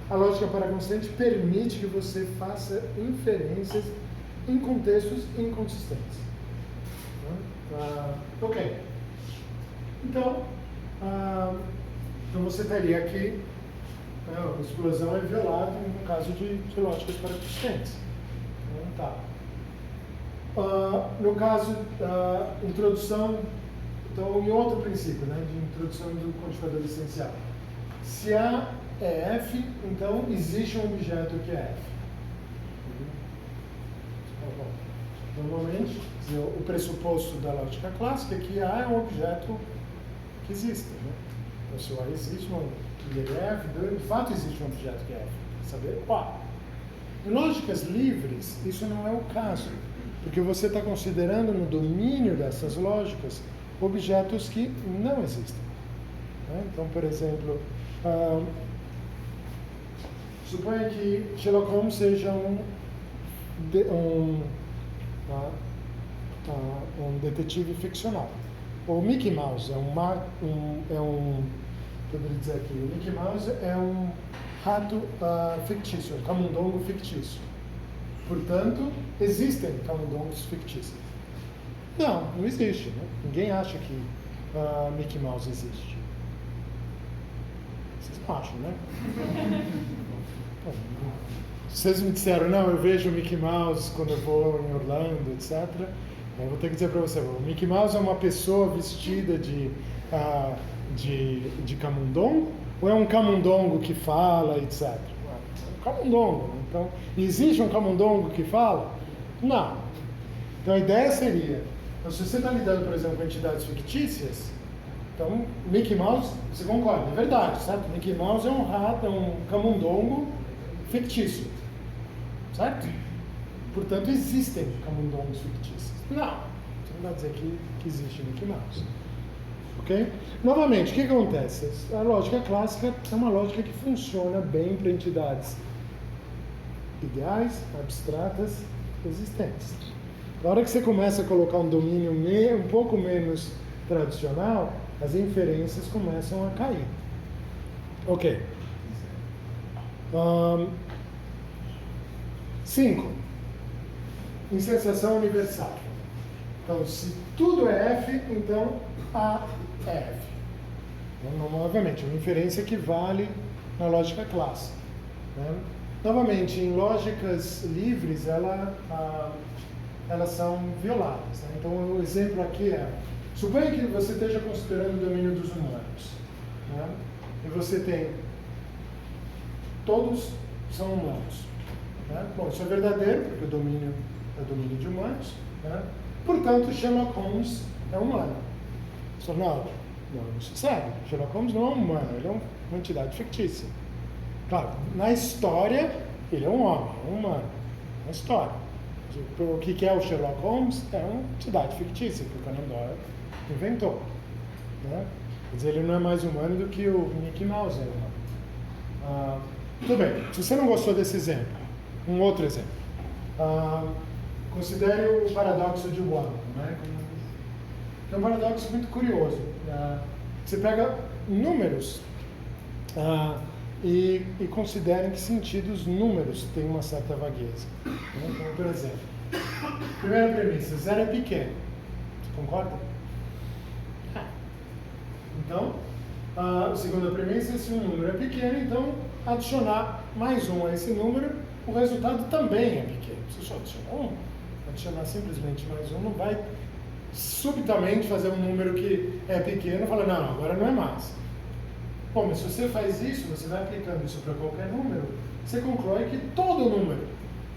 Speaker 1: A lógica paraconsistente permite que você faça inferências em contextos inconsistentes. Ok. Então você teria aqui a explosão é violada no caso de lógicas paraconsistentes. Tá. No caso da introdução, então, em outro princípio, né, de introdução do quantificador essencial. Se A é F, então existe um objeto que é F. Normalmente, o pressuposto da lógica clássica é que A é um objeto que existe. Né? Então, se o A existe, e ele é F, de fato existe um objeto que é F. Saber qual. Em lógicas livres, isso não é o caso, porque você está considerando no domínio dessas lógicas objetos que não existem. Né? Então, por exemplo, suponha que Sherlock Holmes seja um detetive ficcional. O Mickey Mouse poderia dizer aqui, o Mickey Mouse é um rato fictício, um camundongo fictício. Portanto, existem camundongos fictícios. Não existe. Né? Ninguém acha que Mickey Mouse existe. Vocês não acham, né? Vocês me disseram, não, eu vejo o Mickey Mouse quando eu vou em Orlando, etc. Eu vou ter que dizer para você, o Mickey Mouse é uma pessoa vestida de camundongo ou é um camundongo que fala, etc? É um camundongo. Então, existe um camundongo que fala? Não. Então a ideia seria, então, se você está lidando, por exemplo, com entidades fictícias, então Mickey Mouse, você concorda, é verdade, certo? Mickey Mouse é um rato, é um camundongo fictício, certo? Portanto, existem camundongos fictícios. Não, você não vai dizer que existe Mickey Mouse. Ok? Novamente, o que acontece? A lógica clássica é uma lógica que funciona bem para entidades ideais, abstratas, existentes. Na hora que você começa a colocar um domínio um pouco menos tradicional, as inferências começam a cair. Ok. 5. Insensação universal. Então, se tudo é F, então A é F. Então, novamente, uma inferência que vale na lógica clássica. Né? Novamente, em lógicas livres, elas são violadas. Né? Então, o exemplo aqui é, suponha que você esteja considerando o domínio dos humanos. Né? E você tem, todos são humanos. Né? Bom, isso é verdadeiro, porque o domínio é domínio de humanos. Né? Portanto, Sherlock Holmes é humano. Só não se segue. Sherlock Holmes não é um humano, ele é uma entidade fictícia. Claro, na história, ele é um homem, é um humano. Na história. O que é o Sherlock Holmes? É uma entidade fictícia que o Conan Doyle inventou. Né? Quer dizer, ele não é mais humano do que o Mickey Mouse é humano. Tudo bem, se você não gostou desse exemplo, um outro exemplo. Considere o paradoxo de Wang, né? Que é um paradoxo muito curioso. Você pega números e considera em que sentido os números têm uma certa vagueza. Né? Então, por exemplo, primeira premissa, 0 é pequeno. Você concorda? Então, a segunda premissa, se um número é pequeno, então adicionar mais um a esse número, o resultado também é pequeno. Se só adicionar simplesmente mais um, não vai subitamente fazer um número que é pequeno e falar, não, agora não é mais. Bom, mas se você faz isso, você vai aplicando isso para qualquer número, você conclui que todo número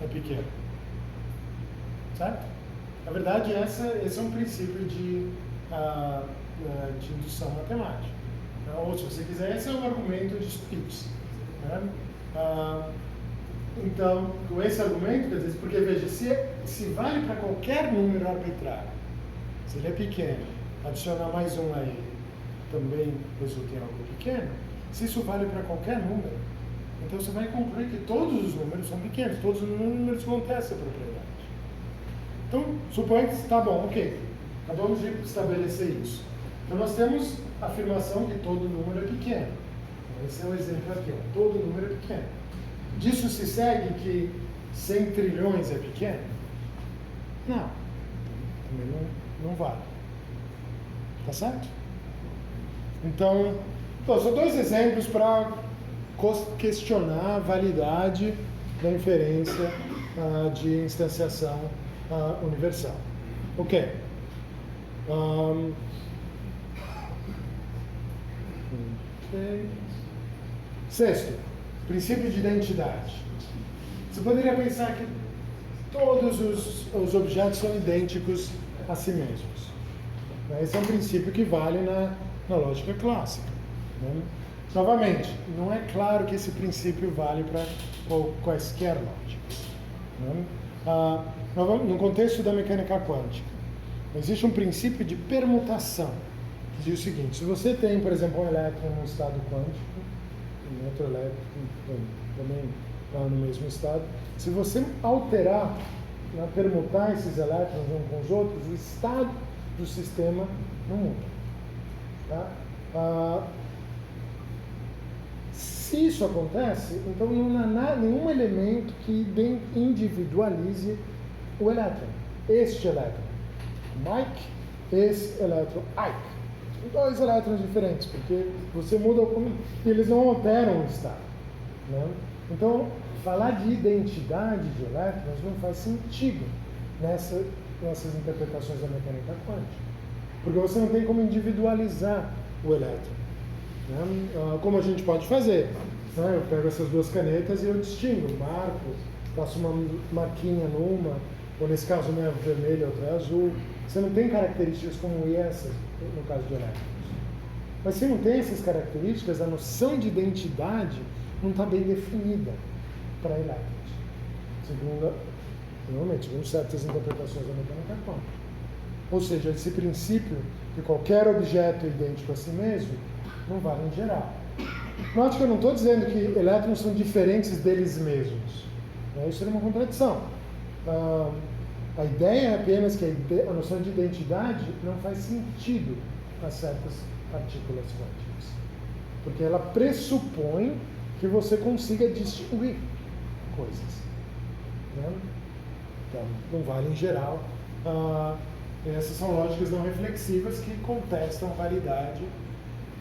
Speaker 1: é pequeno. Certo? Na verdade, esse é um princípio de indução matemática. Ou, se você quiser, esse é o argumento de Spitz. Né? Então, com esse argumento, quer dizer, porque veja, se vale para qualquer número arbitrário, se ele é pequeno, adicionar mais um a ele também resulta em algo pequeno, se isso vale para qualquer número, então você vai concluir que todos os números são pequenos, todos os números vão ter essa propriedade. Então, suponha que está bom, ok, acabamos de estabelecer isso. Então, nós temos a afirmação que todo número é pequeno. Então, esse é o exemplo aqui, ó, todo número é pequeno. Disso se segue que 100 trilhões é pequeno? Não. Também não vale. Tá certo? Então, são dois exemplos para questionar a validade da inferência de instanciação universal. Ok. Sexto, princípio de identidade. Você poderia pensar que todos os objetos são idênticos a si mesmos. Esse é um princípio que vale na lógica clássica. Né? Novamente, não é claro que esse princípio vale para quaisquer lógicas. Né? No contexto da mecânica quântica, existe um princípio de permutação, que diz o seguinte: se você tem, por exemplo, um elétron no estado quântico, um outro elétron também no mesmo estado, se você alterar, permutar esses elétrons uns com os outros, o estado do sistema não muda. Tá? Se isso acontece, então não há nenhum elemento que individualize o elétron. Este elétron, Mike, esse elétron, Ike. São dois elétrons diferentes, porque você muda e eles não alteram o estado. Né? Então, falar de identidade de elétrons não faz sentido nessas interpretações da mecânica quântica, porque você não tem como individualizar o elétron, né? Como a gente pode fazer, né? Eu pego essas duas canetas e eu distingo, marco, faço uma marquinha numa, ou nesse caso uma é vermelha, outra é azul. Você não tem características como essas no caso de elétrons. Mas se não tem essas características, a noção de identidade não está bem definida para elétrons, segundo certas interpretações da mecânica quântica. Ou seja, esse princípio que qualquer objeto é idêntico a si mesmo não vale em geral. Note que eu não estou dizendo que elétrons são diferentes deles mesmos. Isso seria uma contradição. A ideia é apenas que a noção de identidade não faz sentido a certas partículas quânticas, porque ela pressupõe que você consiga distinguir coisas, né? Então, não vale em geral. Essas são lógicas não reflexivas que contestam a validade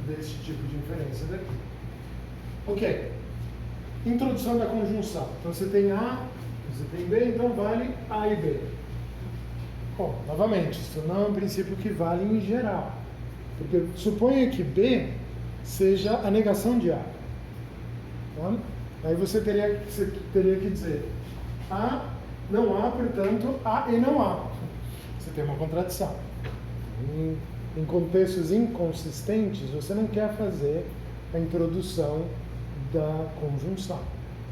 Speaker 1: desse tipo de inferência daqui. Ok. Introdução da conjunção. Então você tem A, você tem B, então vale A e B. Bom, novamente, isso não é um princípio que vale em geral, porque suponha que B seja a negação de A. Tá? Aí você teria que dizer A não há, portanto, A e não há. Você tem uma contradição. Em contextos inconsistentes, você não quer fazer a introdução da conjunção.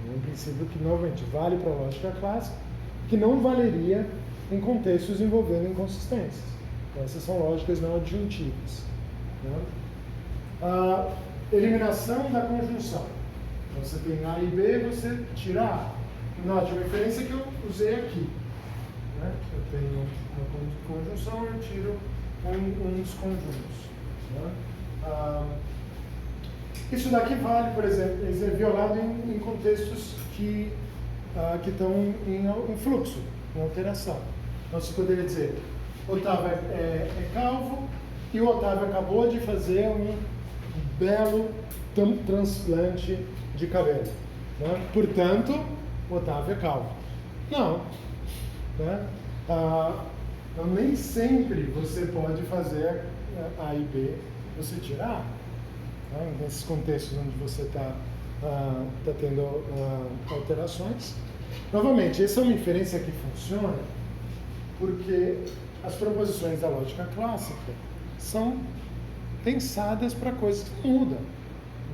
Speaker 1: É um princípio que, novamente, vale para a lógica clássica, que não valeria em contextos envolvendo inconsistências. Então, essas são lógicas não adjuntivas. Né? A eliminação da conjunção. Então, você tem A e B, você tira A. Note, uma referência que eu usei aqui. Né? Eu tenho uma conjunção, eu tiro um dos conjuntos. Né? Isso daqui vale, por exemplo, é violado em contextos que estão em fluxo, em alteração. Então, você poderia dizer, Otávio é calvo e o Otávio acabou de fazer um belo transplante de cabelo. Né? Portanto, Otávio é calvo. Não. Né? Então, nem sempre você pode fazer A e B, você tirar. Né? Nesses contextos onde você está tendo alterações. Novamente, essa é uma inferência que funciona porque as proposições da lógica clássica são pensadas para coisas que mudam.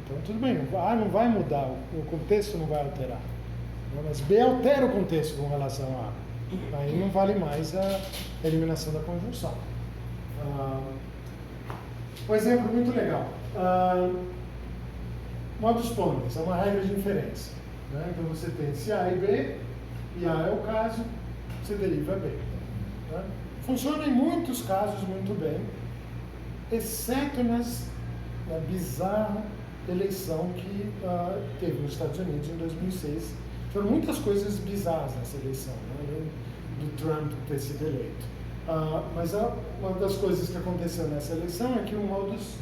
Speaker 1: Então, tudo bem, A não vai mudar, o contexto não vai alterar. Mas B altera o contexto com relação a A. Aí não vale mais a eliminação da conjunção. Um exemplo muito legal. Modus ponens é uma regra de inferência. Né? Então você tem se A e B, e A é o caso, você deriva B. Né? Funciona em muitos casos muito bem, exceto na bizarra eleição que teve nos Estados Unidos em 2006. Foram muitas coisas bizarras nessa eleição, né? Do Trump ter sido eleito. Mas uma das coisas que aconteceu nessa eleição é que o modus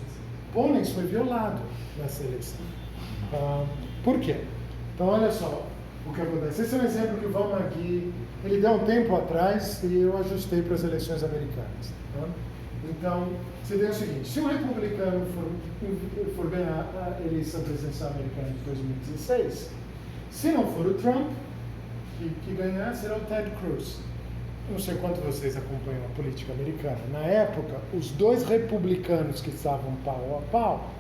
Speaker 1: ponens foi violado nessa eleição. Por quê? Então, olha só o que acontece. Esse é um exemplo que o Val Magui, ele deu um tempo atrás e eu ajustei para as eleições americanas. Tá? Então, você tem o seguinte, se um republicano for ganhar a eleição presidencial americana de 2016, se não for o Trump que ganhar, será o Ted Cruz. Não sei quanto vocês acompanham a política americana. Na época, os dois republicanos que estavam pau a pau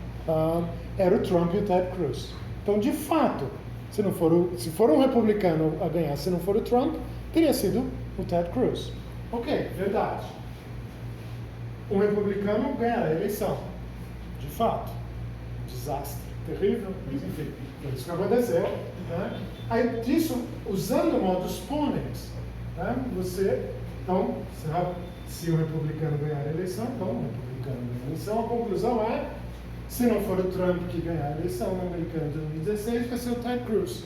Speaker 1: eram o Trump e o Ted Cruz. Então, de fato, se for um republicano a ganhar, se não for o Trump, teria sido o Ted Cruz. Ok, verdade. Um republicano ganhará a eleição. De fato. Desastre. Terrível, mas enfim, foi isso que aconteceu. Né? Aí, disso, usando o modus ponens, né? Então, se o republicano ganhar a eleição, então o republicano ganha a eleição, a conclusão é, se não for o Trump que ganhar a eleição no americano de 2016, vai ser o Ted Cruz.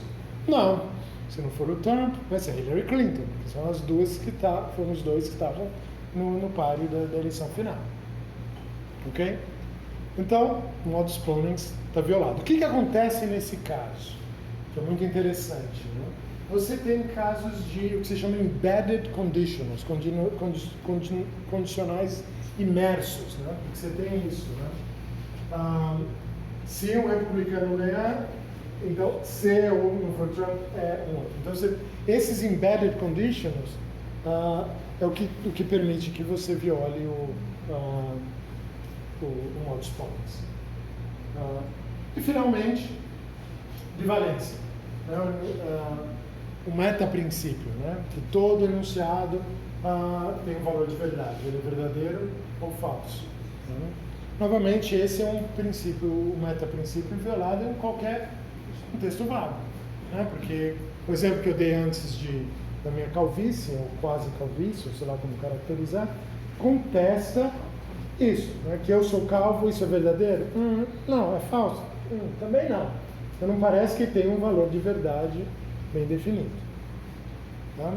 Speaker 1: Não, se não for o Trump, vai ser Hillary Clinton, que são as duas foram os dois que estavam no páreo da eleição final. Ok? Então, o modus ponens está violado. O que acontece nesse caso? que é muito interessante. Né? Você tem casos de o que se chama embedded conditionals, condicionais imersos. Né? Você tem isso. Né? Se um republicano ganhar, então se o não for Trump é um outro. Então, esses embedded conditionals é o que permite que você viole o modus ponens. E finalmente, de valência. O meta-princípio, né? Que todo enunciado tem um valor de verdade, ele é verdadeiro ou falso. Né? Novamente, esse é um princípio, o meta-princípio violado em qualquer contexto vago. Né? Porque o exemplo que eu dei antes da minha calvície, ou quase calvície, ou sei lá como caracterizar, contesta isso, né? Que eu sou calvo, isso é verdadeiro? Não, é falso? Também não. Então não parece que tem um valor de verdade bem definido. Tá?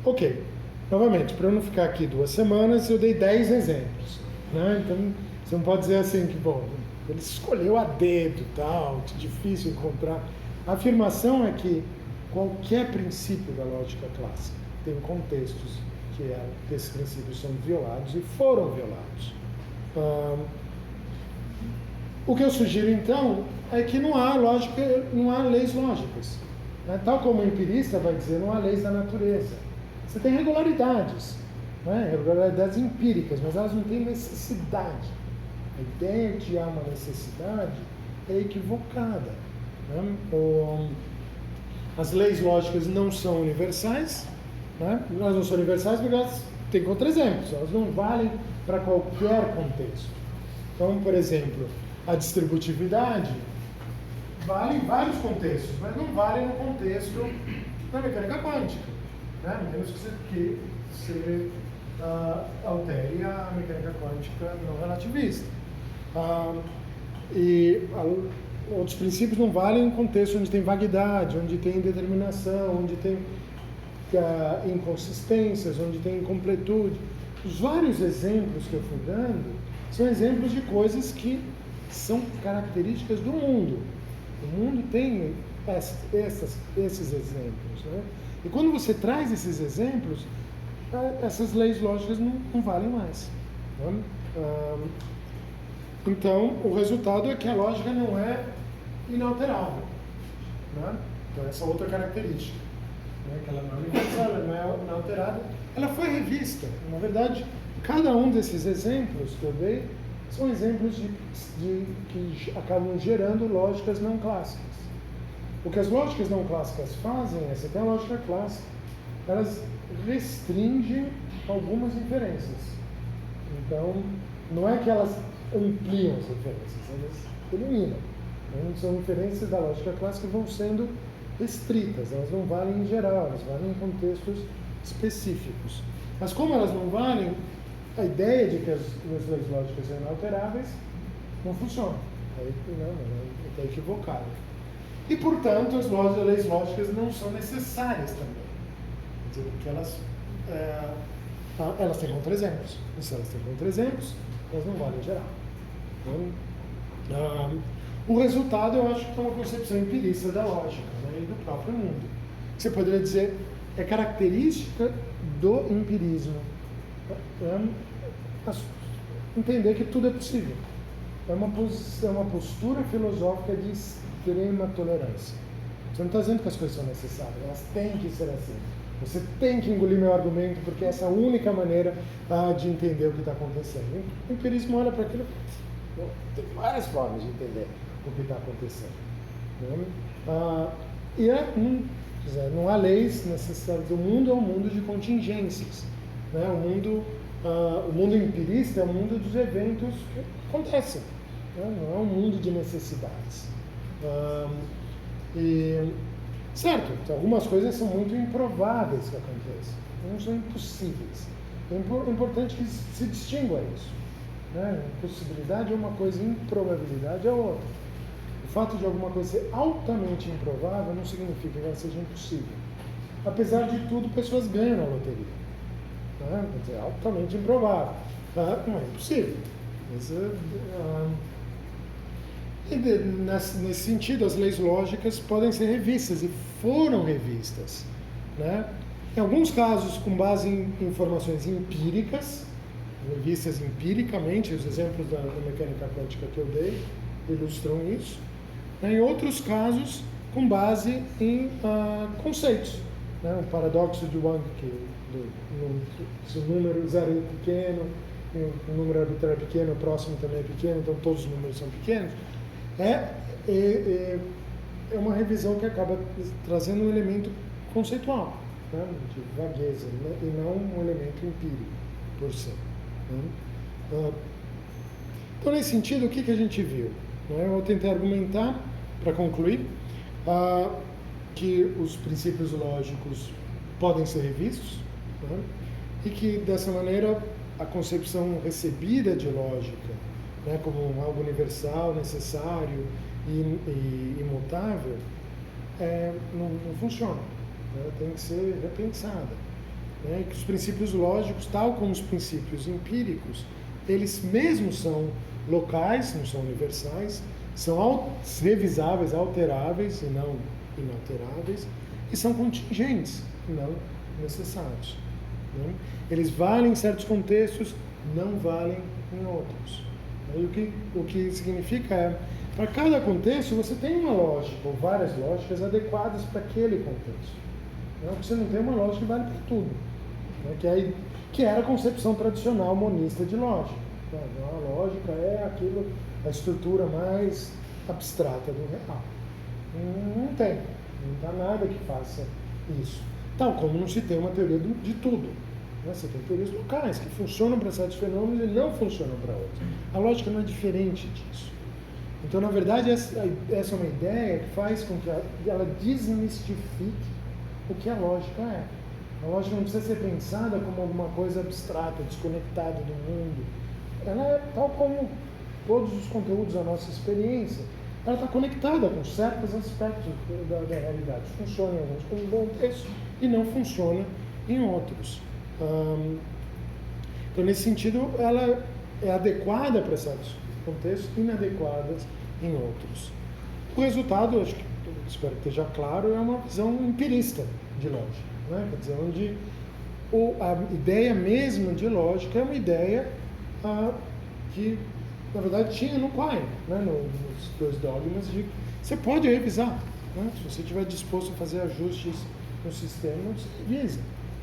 Speaker 1: Ok. Novamente, para eu não ficar aqui 2 semanas, eu dei 10 exemplos. Né? Então, você não pode dizer assim que, bom, ele escolheu a dedo, tal, difícil encontrar. A afirmação é que qualquer princípio da lógica clássica tem contextos que esses princípios são violados e foram violados. O que eu sugiro, então, é que não há leis lógicas. Né? Tal como o empirista vai dizer, não há leis da natureza. Você tem regularidades, né? Regularidades empíricas, mas elas não têm necessidade. A ideia de que há uma necessidade é equivocada. Né? As leis lógicas não são universais, né? Elas não são universais porque elas têm contra-exemplos, elas não valem para qualquer contexto. Então, por exemplo, a distributividade vale em vários contextos, mas não vale no contexto da mecânica quântica, né? A menos que você altere a mecânica quântica não relativista. Outros princípios não valem em contexto onde tem vaguidade, onde tem indeterminação, onde tem inconsistências, onde tem incompletude. Os vários exemplos que eu fui dando são exemplos de coisas que são características do mundo. O mundo tem esses exemplos. Né? E quando você traz esses exemplos, essas leis lógicas não valem mais. Né? Então, o resultado é que a lógica não é inalterável. Né? Então, essa outra característica. Né? Que ela não é universal, ela não é inalterada. Ela foi revista. Na verdade, cada um desses exemplos que eu dei são exemplos que acabam gerando lógicas não clássicas. O que as lógicas não clássicas fazem é, você tem a lógica clássica, elas restringem algumas inferências. Então, não é que elas ampliam as inferências, elas eliminam. Então, são inferências da lógica clássica que vão sendo restritas, elas não valem em geral, elas valem em contextos específicos. Mas como elas não valem, a ideia de que as leis lógicas são inalteráveis não funciona. Está equivocada. E, portanto, as leis lógicas não são necessárias também. Quer dizer, porque elas têm contra-exemplos. E se elas têm contra-exemplos, elas não valem em geral. Então, o resultado, eu acho que é uma concepção empirista da lógica, né, e do próprio mundo. Você poderia dizer, é característica do empirismo entender que tudo é possível. É uma postura filosófica de extrema tolerância. Você não está dizendo que as coisas são necessárias, elas têm que ser assim. Você tem que engolir meu argumento porque essa é a única maneira de entender o que está acontecendo. O empirismo olha para aquilo. Tem várias formas de entender o que está acontecendo. Não há leis necessárias. O mundo é um mundo de contingências. Né? O mundo empirista é o mundo dos eventos que acontecem. Né? Não é um mundo de necessidades. Certo, algumas coisas são muito improváveis que aconteçam, não são impossíveis. É importante que se distingua isso. Né? Impossibilidade é uma coisa, improbabilidade é outra. O fato de alguma coisa ser altamente improvável não significa que ela seja impossível. Apesar de tudo, pessoas ganham na loteria. Né? Quer dizer, é altamente improvável. Não é impossível. E nesse sentido, as leis lógicas podem ser revistas e foram revistas, né? Em alguns casos, com base em informações empíricas, revistas empiricamente, os exemplos da mecânica quântica que eu dei ilustram isso. Em outros casos, com base em conceitos, né? O paradoxo de Wang, se o número 0 é pequeno, e o número arbitrário é pequeno, o próximo também é pequeno, então todos os números são pequenos. É uma revisão que acaba trazendo um elemento conceitual, né, de vagueza, né, e não um elemento empírico, por si. Né? Então, nesse sentido, o que a gente viu? Né? Eu vou tentar argumentar, para concluir, que os princípios lógicos podem ser revistos, né? E que, dessa maneira, a concepção recebida de lógica, né, como algo universal, necessário e imutável, não funciona, né? Tem que ser repensada. Né? Que os princípios lógicos, tal como os princípios empíricos, eles mesmos são locais, não são universais, são revisáveis, alteráveis e não inalteráveis, e são contingentes e não necessários. Né? Eles valem em certos contextos, não valem em outros. E o que significa para cada contexto você tem uma lógica, ou várias lógicas adequadas para aquele contexto. Não, você não tem uma lógica que vale para tudo. Né? Que era a concepção tradicional monista de lógica. A lógica é aquilo, a estrutura mais abstrata do real. Não tem. Não dá nada que faça isso. Tal como não se tem uma teoria de tudo. Você tem teorias locais que funcionam para certos fenômenos e não funcionam para outros. A lógica não é diferente disso. Então, na verdade, essa é uma ideia que faz com que ela desmistifique o que a lógica é. A lógica não precisa ser pensada como alguma coisa abstrata, desconectada do mundo. Ela é tal como todos os conteúdos da nossa experiência. Ela está conectada com certos aspectos da realidade. Funciona em alguns contextos e não funciona em outros. Então, nesse sentido, ela é adequada para certos contextos, inadequadas em outros. O resultado, acho que espero que esteja claro, é uma visão empirista de lógica, né? Quer dizer, onde a ideia mesma de lógica é uma ideia que, na verdade, tinha no Quine, né? Nos dois dogmas, de você pode revisar, né? Se você estiver disposto a fazer ajustes no sistema, você revisa.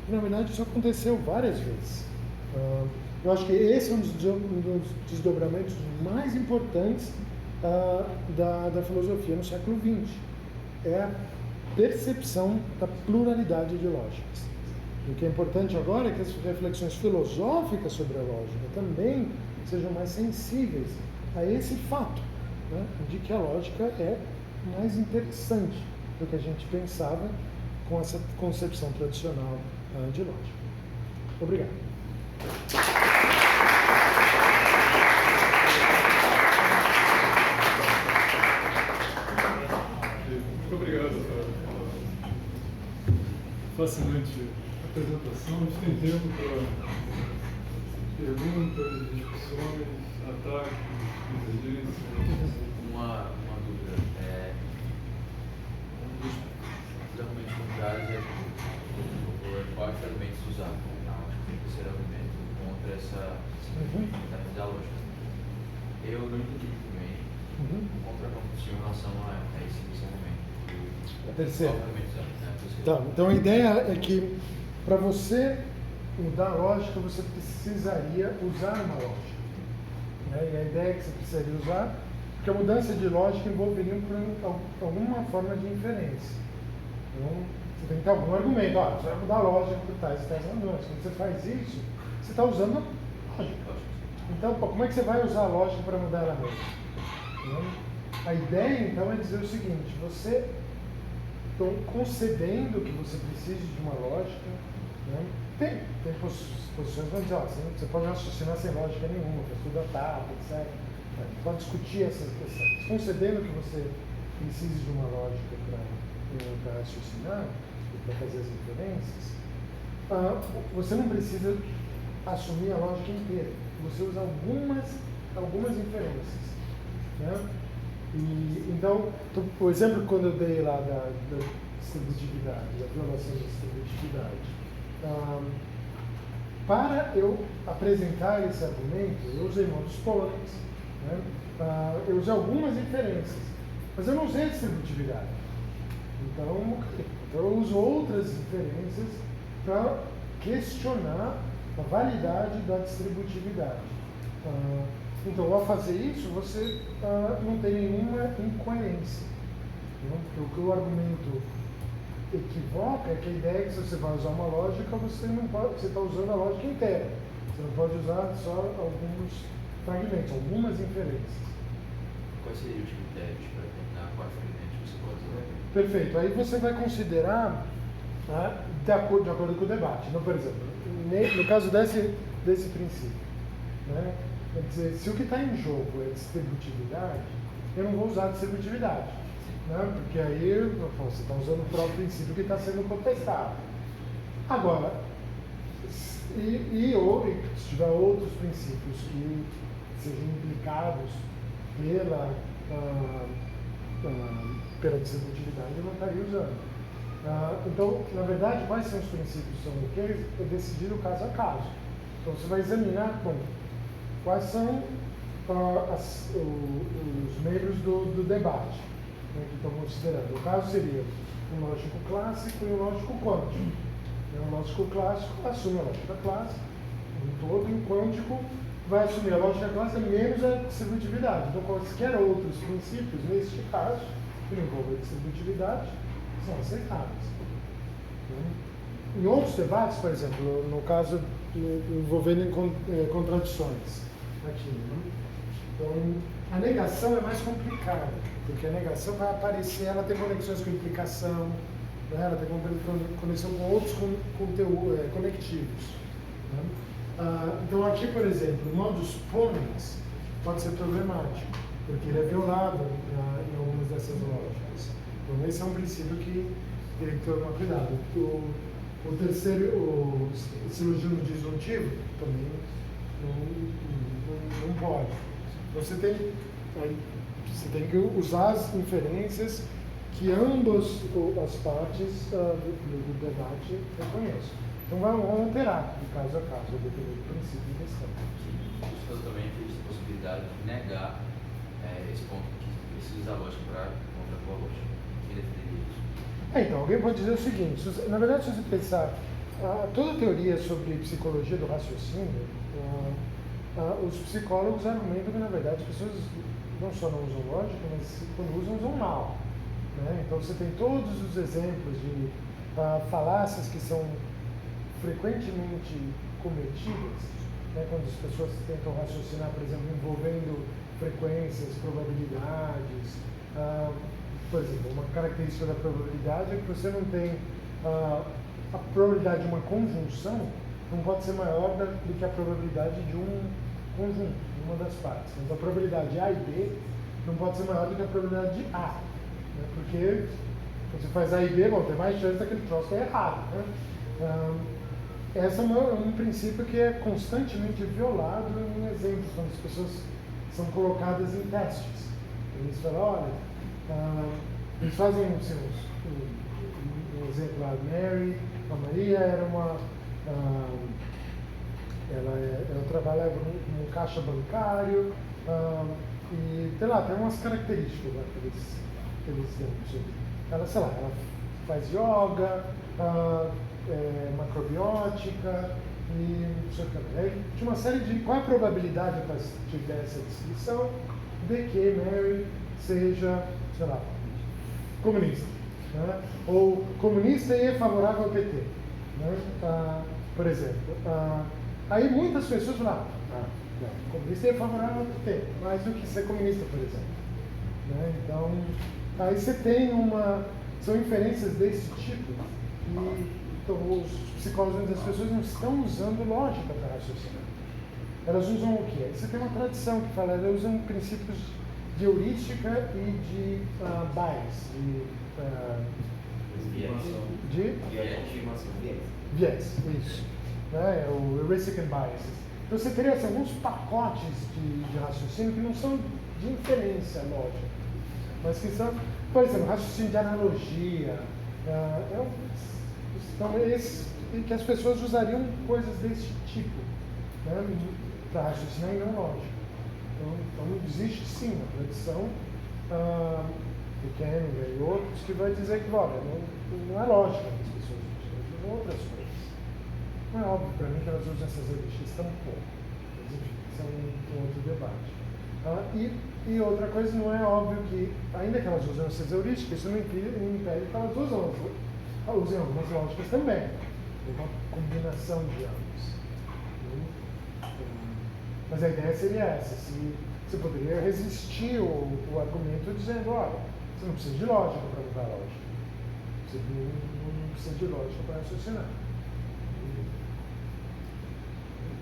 Speaker 1: Na verdade, isso aconteceu várias vezes. Eu acho que esse é um dos desdobramentos mais importantes da filosofia no século XX. É a percepção da pluralidade de lógicas. E o que é importante agora é que as reflexões filosóficas sobre a lógica também sejam mais sensíveis a esse fato, né, de que a lógica é mais interessante do que a gente pensava com essa concepção tradicional de lógica. Obrigado.
Speaker 2: Muito obrigado pela fascinante apresentação. A gente tem tempo para perguntas, discussões, ataques, divergências.
Speaker 3: Uma dúvida. Um dos argumentos contrários é quais argumentos usar o terceiro argumento contra essa da lógica. Eu não entendi muito bem contra a conclusão em relação a esse argumento.
Speaker 1: A terceira.
Speaker 3: Então
Speaker 1: a ideia é que para você mudar a lógica, você precisaria usar uma lógica. Né? E a ideia é que você precisaria usar, porque a mudança de lógica envolveria alguma forma de inferência. Então, você tem que ter algum argumento. Você vai mudar a lógica por tais e tais razões. Quando você faz isso, você está usando a lógica. Então, como é que você vai usar a lógica para mudar ela mesma? A ideia, então, é dizer o seguinte: você está concedendo que você precise de uma lógica, né? Tem posições que vão dizer, você pode raciocinar sem lógica nenhuma, faz tudo atado, etc. Pode discutir essas questões. Concedendo que você precise de uma lógica para raciocinar e para fazer as inferências, você não precisa assumir a lógica inteira. Você usa algumas inferências. Né? Então, o exemplo quando eu dei lá da distributividade, da violação da distributividade, para eu apresentar esse argumento, eu usei modus ponens, né? Eu usei algumas inferências, mas eu não usei a distributividade. Então eu uso outras inferências para questionar a validade da distributividade. Então, ao fazer isso, você não tem nenhuma incoerência. Né? Porque o que o argumento equivoca é que a ideia é que se você vai usar uma lógica, você está usando a lógica inteira. Você não pode usar só alguns fragmentos, algumas inferências.
Speaker 3: Quais seriam os critérios para determinar quais fragmentos você pode usar?
Speaker 1: Perfeito. Aí você vai considerar de acordo com o debate. Então, por exemplo, no caso desse princípio, né? Quer dizer, se o que está em jogo é distributividade, eu não vou usar distributividade. Né? Porque aí você está usando o próprio princípio que está sendo contestado. Agora, se tiver outros princípios que sejam implicados pela distributividade, eu não estaria usando. Então, na verdade, quais são os princípios que são aqueles? É decidido caso a caso. Então, você vai examinar quais são os membros do debate, né, que estão considerando. O caso seria um lógico clássico e um lógico quântico. O lógico clássico assume a lógica clássica, um todo, e o quântico vai assumir a lógica clássica menos a distributividade. Então, quaisquer outros princípios, neste caso, que não envolvem a distributividade, são aceitáveis. Em outros debates, por exemplo, no caso envolvendo contradições, aqui, né? Então, a negação é mais complicada, porque a negação vai aparecer, ela tem conexões com implicação, né? Ela tem conexão com outros conectivos. Né? Então, aqui, por exemplo, o modus ponens pode ser problemático, porque ele é violado em algumas dessas lógicas. Então, esse é um princípio que tem que tomar cuidado. O terceiro, o silogismo disjuntivo, também não pode. Então, você tem que usar as inferências que ambas as partes do debate reconheçam. Então, vão alterar de caso a caso, dependendo do princípio em questão.
Speaker 3: Isso também existe a possibilidade de negar esse ponto que precisa da lógica para contra a tua lógica. Quem defenderia isso?
Speaker 1: Então, alguém pode dizer o seguinte, na verdade, se você pensar, toda a teoria sobre psicologia do raciocínio, os psicólogos argumentam que, na verdade, as pessoas não só não usam lógica, mas quando usam mal. Né? Então, você tem todos os exemplos de falácias que são frequentemente cometidas, né? Quando as pessoas tentam raciocinar, por exemplo, envolvendo frequências, probabilidades. Por exemplo, uma característica da probabilidade é que você não tem a probabilidade de uma conjunção não pode ser maior do que a probabilidade de um conjunto, de uma das partes. Então, a probabilidade de A e B não pode ser maior do que a probabilidade de A, né? Porque você faz A e B, bom, tem mais chance daquele troço estar errado. Né? Esse é um princípio que é constantemente violado em exemplos, quando as pessoas são colocadas em testes. Eles falam, olha, eles fazem um exemplo lá, a Maria era ela trabalhava num caixa bancário, e sei lá, tem umas características lá que eles dão sobre. Ela, sei lá, ela faz yoga, macrobiótica e não sei o que. Aí tinha uma série de. Qual é a probabilidade para tiver essa descrição de que Mary seja, sei lá, comunista, né? Ou comunista e é favorável ao PT, né? Por exemplo. Aí muitas pessoas falam, comunista é favorável ao PT, mais do que ser comunista, por exemplo. Né? Então, aí você tem são inferências desse tipo, e então, os psicólogos das pessoas não estão usando lógica para raciocinar. Elas usam o quê? Você tem uma tradição que fala, elas usam princípios de heurística e de bias, viés, isso. Né? O heuristic and biases. Então você teria alguns pacotes de raciocínio que não são de inferência lógica, mas que são, por exemplo, raciocínio de analogia, então, que as pessoas usariam coisas desse tipo, né, para raciocinar e não lógica. Então existe sim uma tradição do Kenninger e outros que vai dizer que, olha, não é lógica que as pessoas usam outras coisas. Não é óbvio para mim que elas usam essas heuristics tão pouco, mas enfim, isso é um outro debate. E outra coisa, não é óbvio que, ainda que elas usem essas heurísticas, isso não impede que elas usem algumas lógicas também. Uma combinação de ambos. Mas a ideia seria essa, se você poderia resistir o argumento dizendo, olha, você não precisa de lógica para mudar a lógica. Você não precisa de lógica para raciocinar.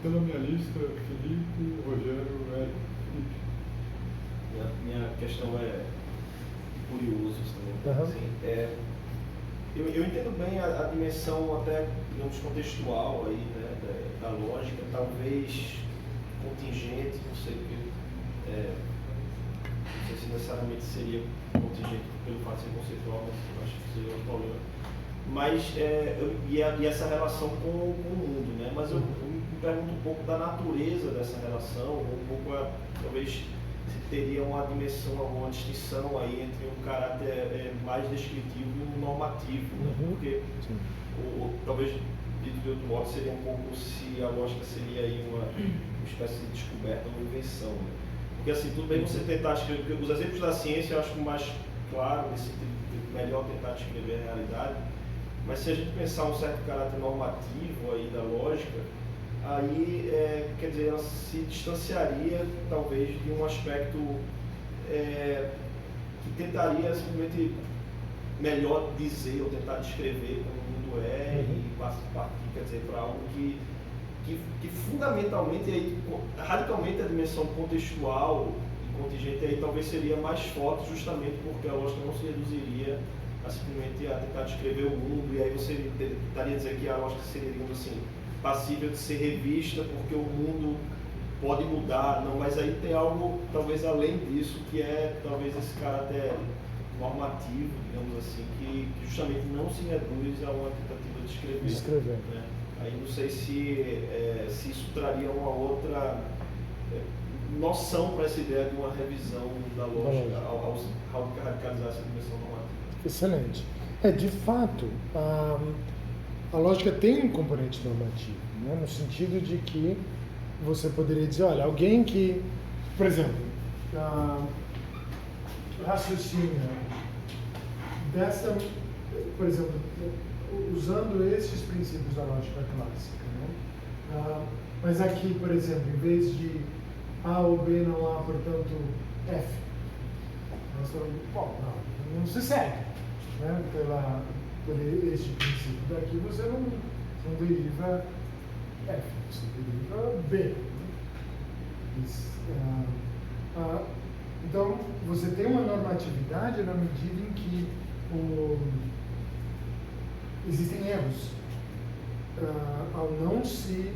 Speaker 2: Pela minha lista, Felipe, Rogério, Érico, Felipe.
Speaker 4: Minha questão é curioso também.
Speaker 1: Uhum.
Speaker 4: Assim, eu entendo bem a dimensão até, digamos, contextual aí, né, da lógica, talvez contingente, não sei não sei se necessariamente seria contingente pelo fato de ser conceitual, mas acho que seria um problema. Mas, e essa relação com o mundo, né? Mas eu me pergunto um pouco da natureza dessa relação, um pouco, talvez, se teria uma dimensão, alguma distinção aí entre um caráter mais descritivo e um normativo, né? Porque, talvez, dito de outro modo, seria um pouco se a lógica seria aí uma espécie de descoberta, uma invenção, né? Porque, assim, tudo bem você tentar escrever, os exemplos da ciência eu acho mais claro, nesse sentido, melhor tentar descrever a realidade, mas se a gente pensar um certo caráter normativo aí da lógica, aí, quer dizer, ela se distanciaria, talvez, de um aspecto que tentaria simplesmente melhor dizer ou tentar descrever como o mundo é e partir, quer dizer, para algo que fundamentalmente, aí, radicalmente a dimensão contextual e contingente aí talvez seria mais forte justamente porque a lógica não se reduziria a simplesmente a tentar descrever o mundo, e aí você tentaria dizer que a lógica seria, digamos assim, passível de ser revista porque o mundo pode mudar, não, mas aí tem algo talvez além disso, que é talvez esse caráter normativo, digamos assim, que justamente não se reduz a uma tentativa de escrever. Né? Aí não sei se isso traria uma outra noção para essa ideia de uma revisão da lógica ao radicalizar essa dimensão normativa.
Speaker 1: Excelente. De fato, a lógica tem um componente normativo, né? No sentido de que você poderia dizer, olha, alguém que, por exemplo, raciocina por exemplo, usando esses princípios da lógica clássica, né? Mas aqui, por exemplo, em vez de A ou B não há, portanto, F. Nós falamos, bom, não se segue, né? Por este princípio daqui, você não deriva F, você deriva B. Então, você tem uma normatividade na medida em que existem erros ao não se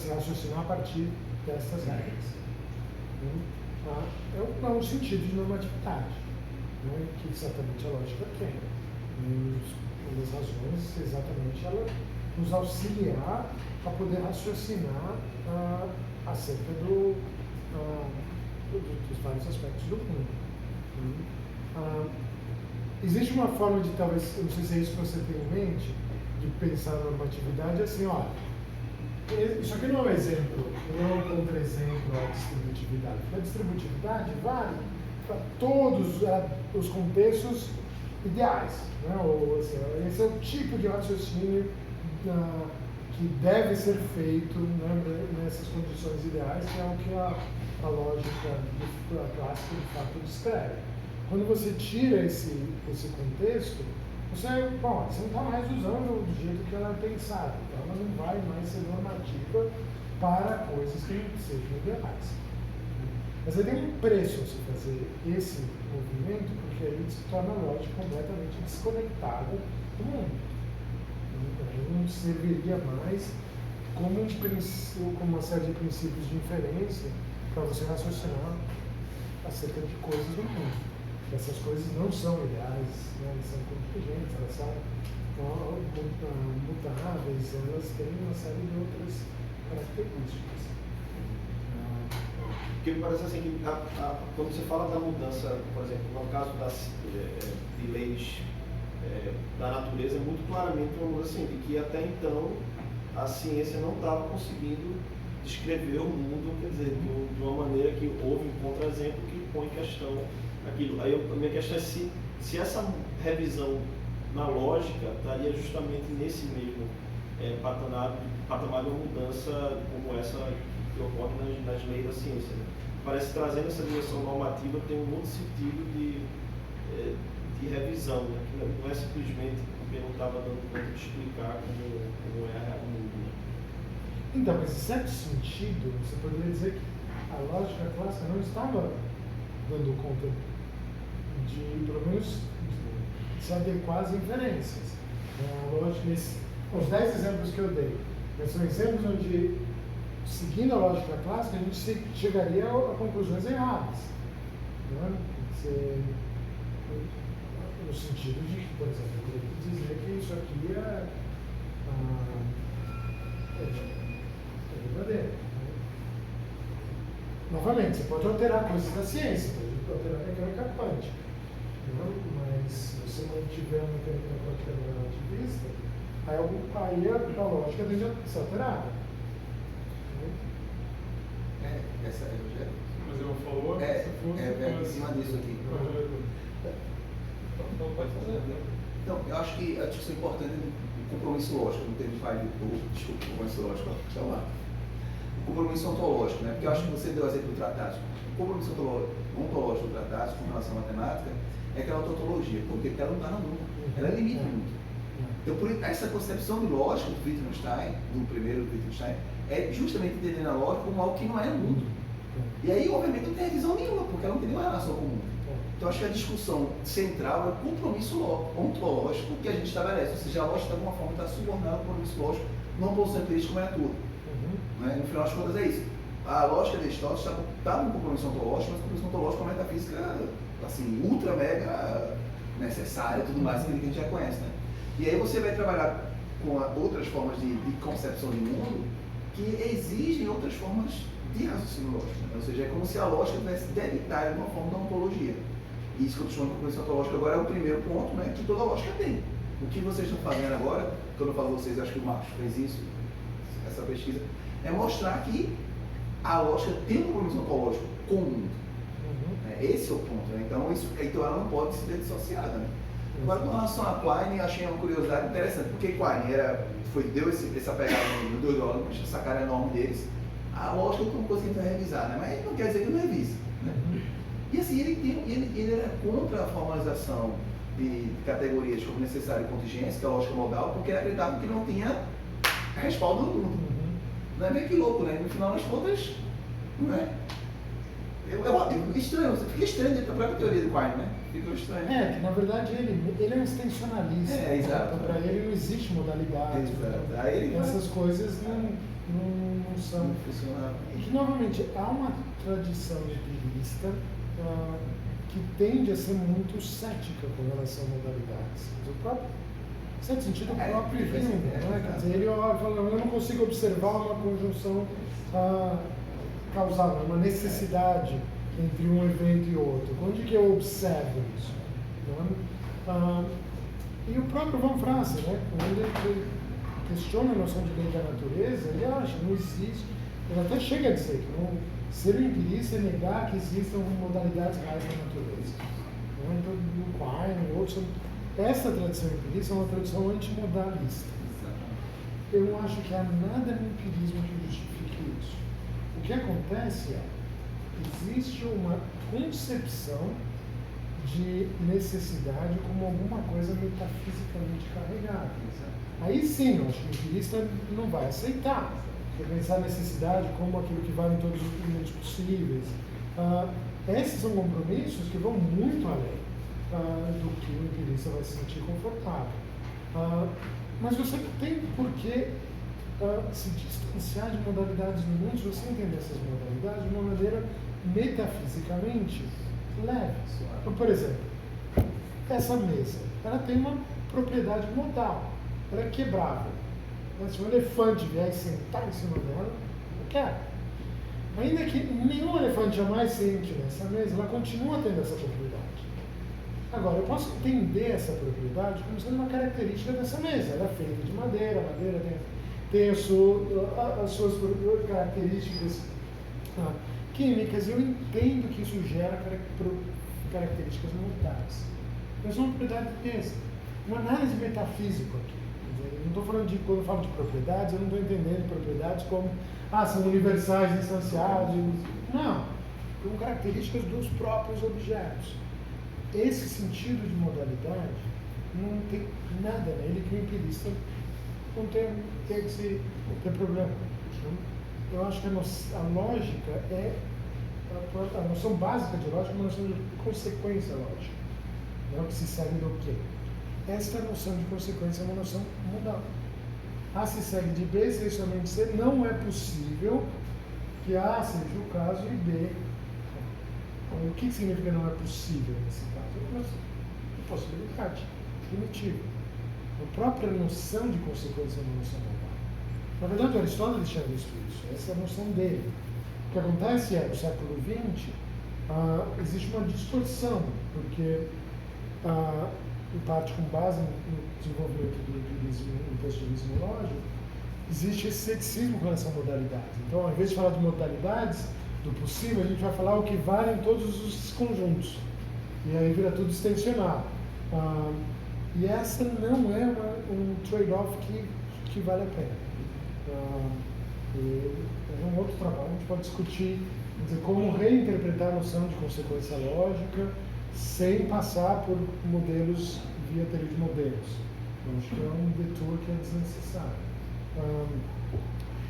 Speaker 1: raciocinar a partir dessas regras. É um sentido de normatividade, né, que certamente a lógica tem. Uma das razões exatamente ela nos auxiliar a poder raciocinar acerca dos vários aspectos do mundo. Existe uma forma de, talvez, eu não sei se é isso que você tem em mente, de pensar a normatividade assim, olha, isso aqui não é um exemplo, não é um contra-exemplo à distributividade. A distributividade vale para todos os contextos ideais, né? Ou, assim, esse é o tipo de raciocínio que deve ser feito, né, nessas condições ideais, que é o que a lógica clássica de fato descreve. Quando você tira esse contexto, você não está mais usando do jeito que ela é pensada, então ela não vai mais ser normativa para coisas que não sejam ideais. Mas aí tem um preço a se fazer esse movimento, porque aí se torna a lógica completamente desconectada do mundo. Aí não serviria mais como uma série de princípios de inferência para você raciocinar acerca de coisas do mundo. Essas coisas não são ideais, né? Elas são contingentes, elas são mutáveis, elas têm uma série de outras características.
Speaker 4: Porque me parece assim que quando você fala da mudança, por exemplo, no caso de leis da natureza, é muito claramente uma mudança assim, de que até então a ciência não estava conseguindo descrever o mundo, quer dizer, de uma maneira que houve um contra-exemplo que põe em questão aquilo. Aí a minha questão é se essa revisão na lógica estaria justamente nesse mesmo patamar de uma mudança como essa que ocorre nas leis da ciência. Né? Parece que trazendo essa dimensão normativa tem um outro sentido de revisão, né? Que não é simplesmente porque não estava dando conta de explicar como é o mundo. Né?
Speaker 1: Então, mas em certo sentido, você poderia dizer que a lógica clássica não estava dando conta de, pelo menos, se adequar às inferências. A lógica, os 10 exemplos que eu dei, são exemplos onde, seguindo a lógica clássica, a gente chegaria a conclusões erradas. Né? No sentido de que, por exemplo, eu teria que dizer que isso aqui é verdadeiro. Né? Novamente, você pode alterar coisas da ciência, pode alterar a mecânica quântica. Mas se você mantiver a mecânica quântica relativista, aí a lógica tende a ser alterada.
Speaker 5: Essa é o Rogério?
Speaker 2: Mas eu falou,
Speaker 5: em cima disso aqui.
Speaker 3: Não pode fazer.
Speaker 5: Então, eu acho que a discussão importante é o compromisso lógico, não teve desculpa, compromisso lógico, está lá. O compromisso ontológico, né? Porque eu acho que você deu o exemplo do tratado. O compromisso ontológico do tratado com relação à matemática é aquela tautologia, porque ela não está no mundo, ela limita muito. Então, por essa concepção de lógica do Wittgenstein, do primeiro Wittgenstein, é justamente entender a lógica como algo que não é no mundo. E aí, obviamente, não tem revisão nenhuma, porque ela não tem nenhuma relação com o mundo. Então, acho que a discussão central é o compromisso ontológico que a gente estabelece, ou seja, a lógica de alguma forma está subordinada ao compromisso lógico, não pelo empirístico como é tudo. Né? No final das contas é isso. A lógica de Aristóteles está no compromisso ontológico, mas o compromisso ontológico é uma metafísica assim, ultra mega necessária e tudo mais, que a gente já conhece. Né? E aí você vai trabalhar com outras formas de concepção de mundo que exigem outras formas de raciocínio lógico. Né? Ou seja, é como se a lógica tivesse debilitada de uma forma da ontologia. E isso que eu estou chamando de compromisso ontológico agora é o primeiro ponto, né, que toda lógica tem. O que vocês estão fazendo agora, quando eu falo vocês, acho que o Marcos fez isso, essa pesquisa, é mostrar que a lógica tem um compromisso ontológico com o mundo. Esse é o ponto. Né? Então ela não pode ser dissociada. Né? Agora, com relação a Quine, achei uma curiosidade interessante, porque Quine deu essa pegada no Deodoro, essa cara enorme deles. A lógica é uma coisa que a gente vai revisar, né? Mas não quer dizer que não revisa. Né? E assim, ele era contra a formalização de categorias como necessário e contingência, que é a lógica modal, porque ele acreditava que não tinha respaldo no mundo. Não é bem que louco, né? No final das contas, não é? Estranho, você fica estranho dentro da própria teoria do Quine, né? Ficou estranho.
Speaker 1: Que na verdade ele é um extensionalista.
Speaker 5: Exato.
Speaker 1: Então, para ele não existe modalidade.
Speaker 5: Exato. Aí
Speaker 1: essas coisas não são.
Speaker 5: Não funcionam.
Speaker 1: E que, novamente, há uma tradição empirista que tende a ser muito cética com relação a modalidades. Em certo sentido, o próprio Hume, né? Quer dizer, ele olha e fala, eu não consigo observar uma conjunção causal, uma necessidade entre um evento e outro. Onde que eu observo isso? E o próprio Von Franz, né? Quando ele questiona a noção de lei da natureza, ele acha que não existe, ele até chega a dizer que ser um empirista é negar que existam modalidades reais da natureza. Então, o Quine e outros, essa tradição empirista é uma tradição antimodalista. Eu não acho que há nada no empirismo que justifique isso. O que acontece existe uma concepção de necessidade como alguma coisa metafisicamente carregada. Aí sim, eu acho que o empirista não vai aceitar. Porque pensar a necessidade como aquilo que vale em todos os limites possíveis. Esses são compromissos que vão muito além do que o empirista vai se sentir confortável. Mas você não tem por que se distanciar de modalidades no mundo se você entender essas modalidades de uma maneira metafisicamente leves. Então, por exemplo, essa mesa, ela tem uma propriedade modal, ela é quebrável. Se um elefante vier e sentar em cima dela, eu quero. Ainda que nenhum elefante jamais sente nessa mesa, ela continua tendo essa propriedade. Agora, eu posso entender essa propriedade como sendo uma característica dessa mesa. Ela é feita de madeira, a madeira tem as suas características químicas. Eu entendo que isso gera características modais. Mas é uma propriedade dessa. Uma análise metafísica aqui. Eu não estou falando de, quando eu falo de propriedades, eu não estou entendendo propriedades como, são universais, instanciados. Não. São características dos próprios objetos. Esse sentido de modalidade não tem nada nele que o empirista não tem que ter problema. Eu acho que a lógica a noção básica de lógica é uma noção de consequência lógica. Não é que se segue do quê? Esta noção de consequência é uma noção modal. A se segue de B, se somente C, não é possível que A seja o caso e B. O que significa não é possível nesse caso? É uma possibilidade, primitiva. A própria noção de consequência é uma noção modal. Na verdade, Aristóteles tinha visto isso, essa é a noção dele. O que acontece é, no século XX, existe uma distorção, porque, em parte com base no desenvolvimento do positivismo lógico, existe esse ceticismo com relação a modalidades. Então, ao invés de falar de modalidades, do possível, a gente vai falar o que vale em todos os conjuntos. E aí vira tudo extensional. E essa não é um trade-off que vale a pena. É um outro trabalho, a gente pode discutir como reinterpretar a noção de consequência lógica sem passar por modelos via teoria de modelos. Eu acho que é um detour que é desnecessário.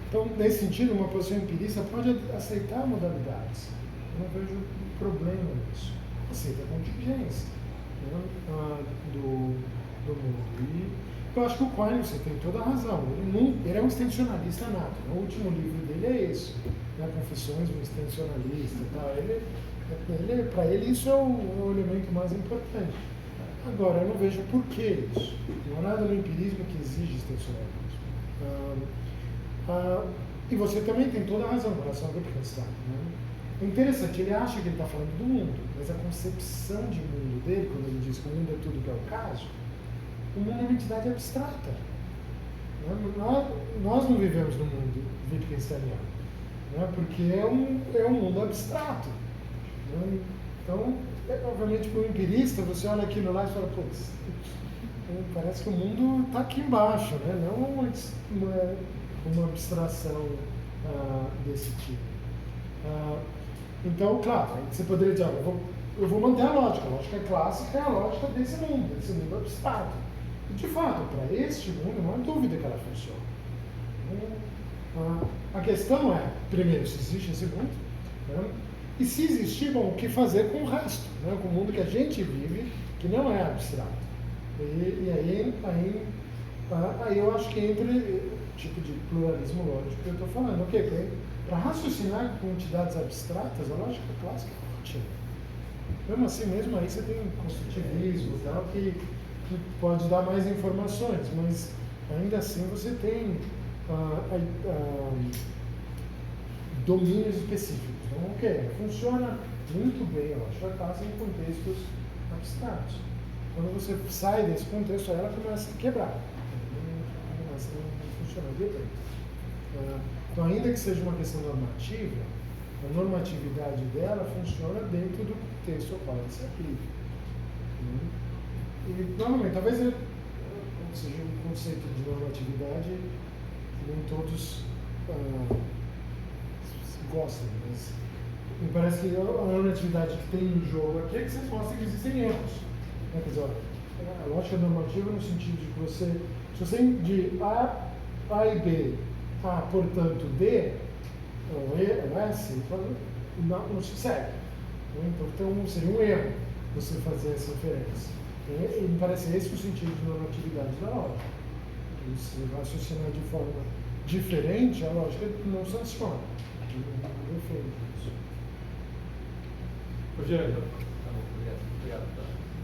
Speaker 1: Então, nesse sentido, uma posição empirista pode aceitar modalidades. Eu não vejo problema nisso. Aceita a contingência, né, do mundo. E eu acho que o Quine, você tem toda a razão. Ele é um extensionalista nato. O último livro dele é esse, né, Confissões de um Extensionalista. Tá? Para ele, isso é o elemento mais importante. Agora, eu não vejo por que isso. Não há nada no empirismo que exige extensionalismo. E você também tem toda a razão com relação a Wittgenstein. Né? É interessante, ele acha que ele está falando do mundo, mas a concepção de mundo dele, quando ele diz que o mundo é tudo que é o caso, o mundo é uma entidade abstrata. Né? Nós não vivemos no mundo Wittgensteiniano, né? Porque é um mundo abstrato. Né? Então, obviamente, para o empirista, você olha aquilo lá e fala, putz, parece que o mundo está aqui embaixo, né? Não uma abstração desse tipo. Então, claro, você poderia dizer, eu vou manter a lógica clássica é a lógica desse mundo abstrato. E, de fato, para este mundo, não há dúvida que ela funciona. A questão é, primeiro, se existe esse mundo, né? E se existir, bom, o que fazer com o resto, né? Com o mundo que a gente vive, que não é abstrato. E aí eu acho que entra o tipo de pluralismo lógico que eu estou falando. Ok, para raciocinar com entidades abstratas, a lógica clássica é ótima. Mesmo aí você tem construtivismo e tal, que pode dar mais informações, mas ainda assim você tem domínios específicos. Então, ok, funciona muito bem a lógica clássica em contextos abstratos. Quando você sai desse contexto, ela começa a quebrar. Começa a não funcionar direito. Então, ainda que seja uma questão normativa, a normatividade dela funciona dentro do contexto ao qual ela se aplica. E, normalmente, talvez seja um conceito de normatividade que nem todos gostam, mas me parece que a normatividade que tem no jogo aqui é que vocês mostram que existem erros. Quer dizer, a lógica normativa no sentido de que se você de A e B, portanto, D, ou E, ou S, não se segue. Então, seria um erro você fazer essa inferência. E me parece esse o sentido de normatividade da lógica. Se raciocinar de forma diferente, a lógica não sanciona. Não defende isso.
Speaker 2: Rogério.
Speaker 6: Tá bom, obrigado.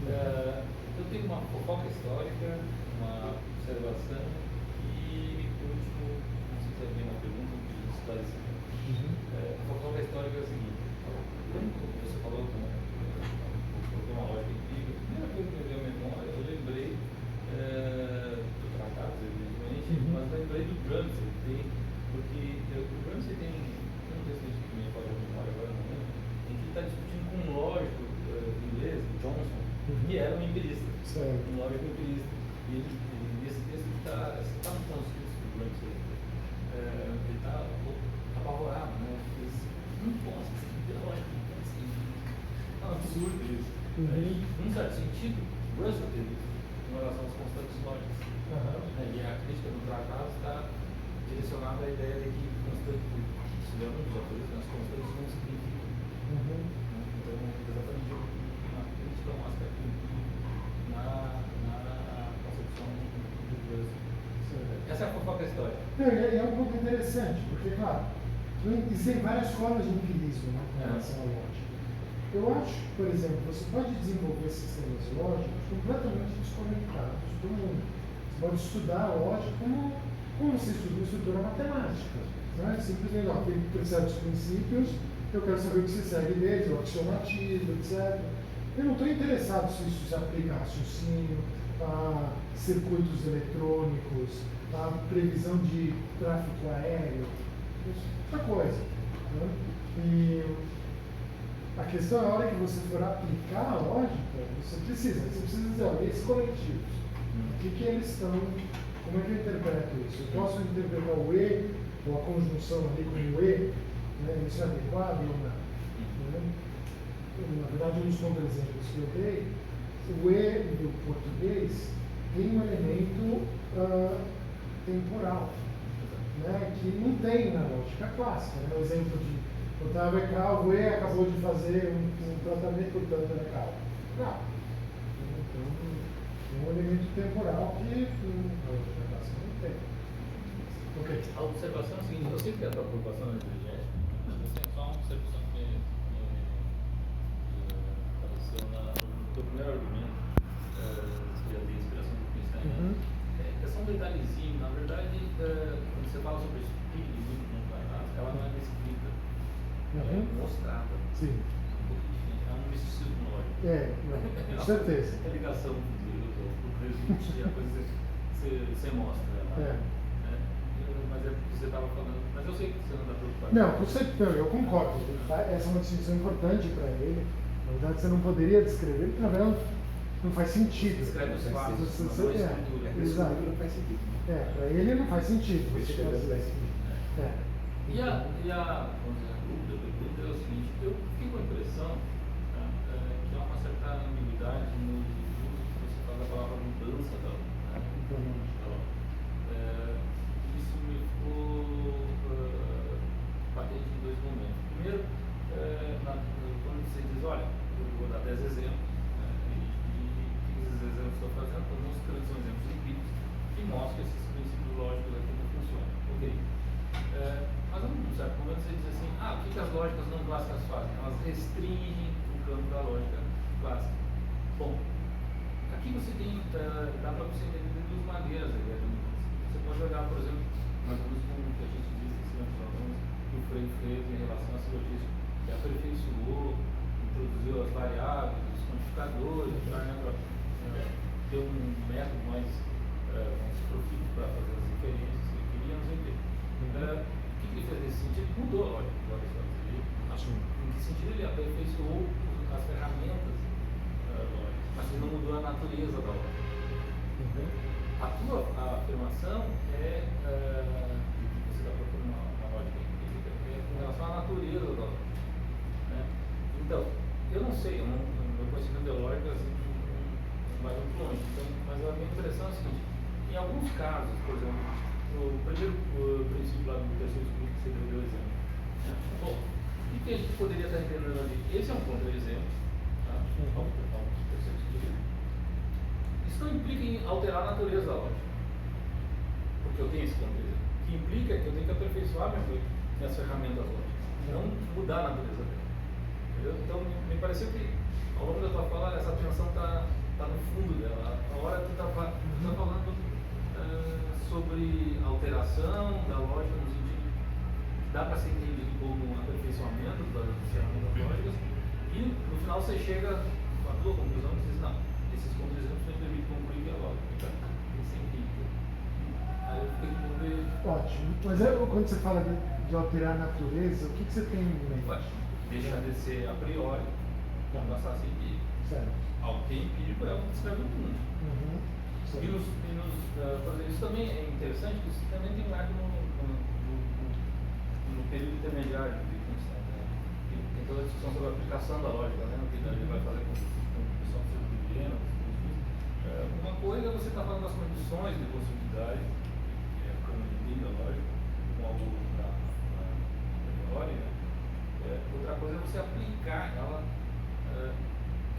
Speaker 6: Eu tenho uma fofoca histórica, uma observação e, por último, não sei se é bem uma pergunta, um pedido de esclarecimento. A fofoca histórica é o seguinte: quando você falou com uma lógica incrível, a primeira coisa que me veio à memória, eu lembrei do tratado, evidentemente, mas lembrei do Gramsci, porque o Gramsci tem um texto que me falou de memória agora, não lembro, em que está discutindo com um lógico inglês, Johnson, que era um empirista, um lógico empirista. E nesse texto ele está no conscrito do Gramsci, ele está apavorado, né? Não posso, tem lógica, é um absurdo isso. Num certo sentido, Russell teve isso em relação às constantes lógicas. E a crítica do tratado está direcionada à ideia de que constantes, se lembra dos autores, as constantes não significam. Então, exatamente uma crítica a um aspecto na concepção do Russell. Essa é a fofoca histórica.
Speaker 1: É um ponto interessante, porque, claro, existem várias formas de empirismo, né, com relação à lógica. Eu acho, por exemplo, você pode desenvolver sistemas lógicos completamente desconectados do mundo. Você pode estudar a lógica como você estuda uma estrutura matemática. Né? Simplesmente, tem certos princípios, eu quero saber o que se segue deles, o axiomatismo, etc. Eu não estou interessado se isso se aplica a raciocínio, a circuitos eletrônicos, a previsão de tráfego aéreo, outra coisa. Né? E a questão é a hora que você for aplicar a lógica, você precisa dizer, olha, esses coletivos, o que eles estão, como é que eu interpreto isso? Eu posso interpretar o E, ou a conjunção ali com o E, né, isso é adequado ou não? Né? Na verdade, um dos contra-exemplos que eu dei, o E do português tem um elemento temporal, né, que não tem na lógica clássica. Né? O exemplo de Otávio é calvo, E acabou de fazer um tratamento, portanto é calvo. Não. Então, é um elemento temporal que a lógica clássica não tem. Ok.
Speaker 6: A observação é a seguinte: eu sei que a tua preocupação é inteligente, mas tem só uma observação que apareceu no teu primeiro argumento, que já tem inspiração do Einstein. É só um detalhezinho. Na verdade, quando você fala sobre isso, ela não é descrita. É mostrada.
Speaker 1: Sim.
Speaker 6: Um pouco diferente. É um misticismo lógico.
Speaker 1: Com certeza.
Speaker 6: É a ligação do presente, a coisa que você mostra. Né? Mas é porque você estava falando. Mas eu sei que você não está preocupado.
Speaker 1: Não, eu concordo. Essa é uma distinção importante para ele. Na verdade, você não poderia descrever, porque na verdade não faz sentido.
Speaker 6: Descreve os fatos.
Speaker 1: Exato.
Speaker 5: Não faz sentido.
Speaker 1: Para ele não faz sentido.
Speaker 6: E a pergunta é o seguinte: eu fico com a impressão que há uma certa ambiguidade no uso que você faz da palavra mudança da isso me ficou patente em dois momentos. Primeiro, quando você diz, olha, eu vou dar 10 exemplos, e esses exemplos que eu estou fazendo, estou mostrando são exemplos empíricos que mostram que esses princípios lógicos aqui não funcionam. Ok? Mas num certo momento você diz assim, o que as lógicas não clássicas fazem? Elas restringem o campo da lógica clássica. Bom, aqui você tem, dá para você entender de duas maneiras a ideia de mudança. Você pode olhar, por exemplo, mais ou menos como o que a gente diz em cima dos alunos, que o Frei fez em relação à silogismo, que aperfeiçoou, introduziu as variáveis, os quantificadores, deu um método mais profícuo para fazer as inferências que queríamos entender. O que ele fez nesse sentido? Mudou a lógica do Aristóteles. Em que sentido ele aperfeiçoou as ferramentas lógicas, mas ele não mudou a natureza da lógica. A tua afirmação é que você está propondo uma lógica empírica com relação à natureza da lógica. Né? Então, eu não sei, meu conhecimento de lógica assim, não vai muito longe. Então, mas a minha impressão é a seguinte: em alguns casos, por exemplo, o primeiro princípio lá do terceiro estudo que você deu exemplo. Bom, o que a gente poderia estar entendendo ali? Esse é um contra-exemplo. Tá? Terceiro estudo. Isso não implica em alterar a natureza da lógica. Porque eu tenho esse contra-exemplo. O que implica é que eu tenho que aperfeiçoar minhas ferramentas lógicas. Não mudar a natureza dela. Então, me pareceu que ao longo da tua fala, essa atenção está no fundo dela. A hora que tu tá falando sobre alteração da lógica, no sentido que dá para ser entendido como um aperfeiçoamento das ferramentas lógicas, e no final você chega à tua conclusão e diz, não, esses contra-exemplos me permitem concluir que é lógica. Tem sentido. Aí eu fiquei com ver.
Speaker 1: Ótimo. Mas quando você fala de alterar a natureza, o que você tem em mente?
Speaker 6: Deixar de ser a priori, para passar a ser empírico.
Speaker 1: Certo.
Speaker 6: Algo que é empírico é o que descreve o mundo.
Speaker 1: Uhum.
Speaker 6: Por exemplo, isso também é interessante, porque isso também tem marca no período intermediário do Wittgenstein, né? Tem toda a discussão sobre a aplicação da lógica, né? O que ele vai fazer com a questão do círculo de Viena. Uma coisa é você estar falando das condições de possibilidade, que é como limita a lógica, como algo a priori, né? Outra coisa é você aplicar ela,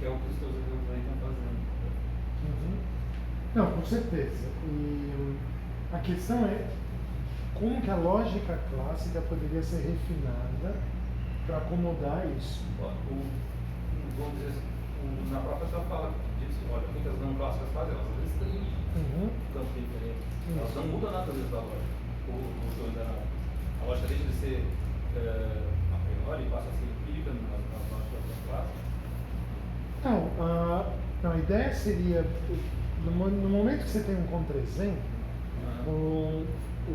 Speaker 6: que é o que os teus exemplos aí estão fazendo.
Speaker 1: Uhum. Não, com certeza. E a questão é como que a lógica clássica poderia ser refinada para acomodar isso.
Speaker 6: Vamos dizer, na própria tua fala, diz, olha, o que as não clássicas fazem? Elas restringem o campo de inferência. Elas não mudam a natureza da lógica. A lógica deixa de ser a priori e passa a ser empírica nas lógicas clássicas.
Speaker 1: Não, a ideia seria, no momento que você tem um contra-exemplo, o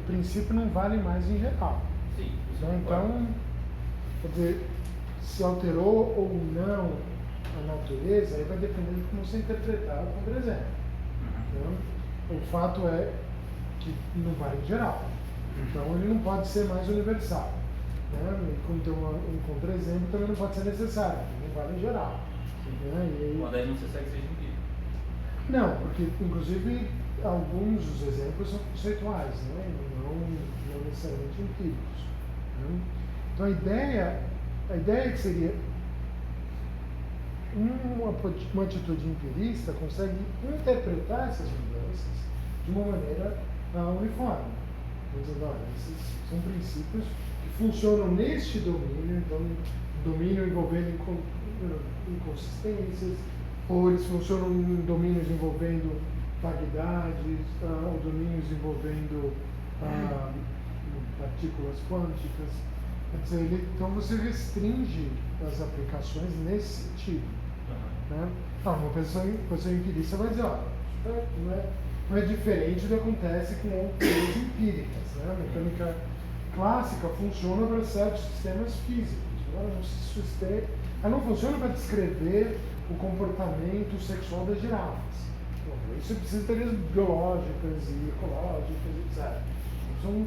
Speaker 1: princípio não vale mais em geral.
Speaker 6: Sim, isso
Speaker 1: Né? Então, quer dizer, se alterou ou não a natureza, aí vai depender de como você interpretar o contra-exemplo. Então, o fato é que não vale em geral. Então, ele não pode ser mais universal. Né? E como tem um contra-exemplo, também não pode ser necessário, não vale em geral. Né?
Speaker 6: Mas daí não se segue seja empírico.
Speaker 1: Não, porque inclusive alguns dos exemplos são conceituais, né? não necessariamente empíricos. Né? Então a ideia é que seria uma atitude empirista consegue interpretar essas mudanças de uma maneira uniforme. Dizendo, olha, esses são princípios que funcionam neste domínio, então domínio envolvendo inconsistências, ou eles funcionam em domínios envolvendo vaguidades, ou domínios envolvendo partículas quânticas. Quer dizer, então você restringe as aplicações nesse sentido. Né? Uma pessoa empirista vai dizer, não é diferente do que acontece com outras empíricas. Né? A mecânica clássica funciona para certos sistemas físicos. Ela não funciona para descrever o comportamento sexual das girafas. Isso precisa de teorias biológicas e ecológicas, etc. Então,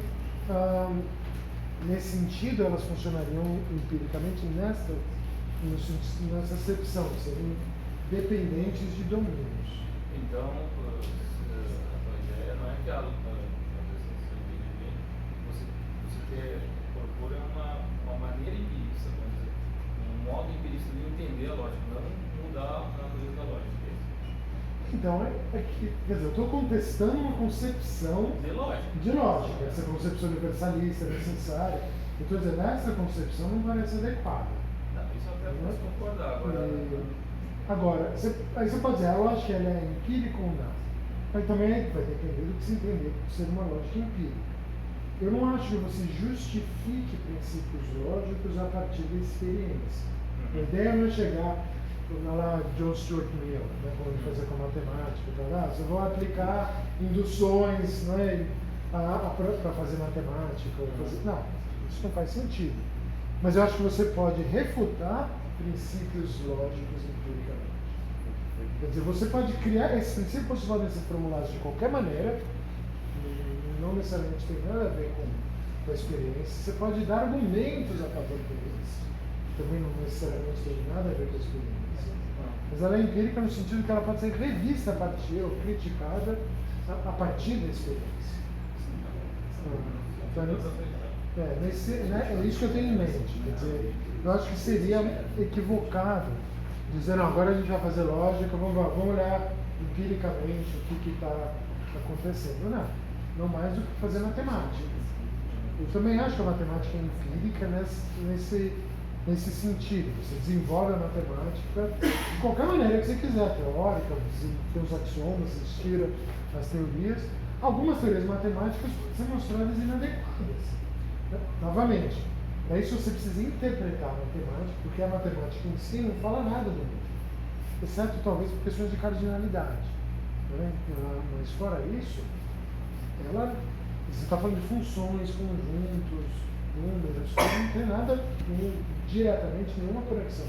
Speaker 1: nesse sentido, elas funcionariam empiricamente nessa acepção, seriam dependentes de domínios.
Speaker 6: Então, a ideia não é que você procura uma maneira empirista, vamos dizer, um modo empirista de entender a lógica, não mudar a natureza da lógica.
Speaker 1: Então, quer dizer, eu estou contestando uma concepção de lógica. Essa concepção universalista é necessária. Eu estou dizendo, essa concepção não parece adequada.
Speaker 6: Não, isso eu até posso concordar.
Speaker 1: Agora, aí você pode dizer, a lógica ela é empírica ou não? Aí também vai depender do que se entender por ser uma lógica empírica. Eu não acho que você justifique princípios lógicos a partir da experiência. A ideia não é chegar lá John Stuart Mill, né, como ele fazia com matemática, você vai aplicar induções, né, para fazer matemática. Não, isso não faz sentido. Mas eu acho que você pode refutar princípios lógicos empiricamente. Quer dizer, você pode criar, esses princípios podem ser formulados de qualquer maneira, não necessariamente tem nada a ver com a experiência. Você pode dar argumentos a favor deles, também não necessariamente tem nada a ver com a experiência. Mas ela é empírica no sentido que ela pode ser revista a partir, ou criticada a partir da experiência. Então, é isso que eu tenho em mente. Quer dizer, eu acho que seria equivocado dizer, não, agora a gente vai fazer lógica, vamos olhar empiricamente o que está acontecendo. Não mais do que fazer matemática. Eu também acho que a matemática é empírica nesse sentido. Você desenvolve a matemática de qualquer maneira que você quiser, teórica, você tem os axiomas, você tira as teorias. Algumas teorias matemáticas podem ser mostradas inadequadas. Novamente, para isso você precisa interpretar a matemática, porque a matemática em si não fala nada do mundo, exceto talvez por questões de cardinalidade. Né? Mas fora isso, você está falando de funções, conjuntos, números, não tem nada diretamente, nenhuma conexão.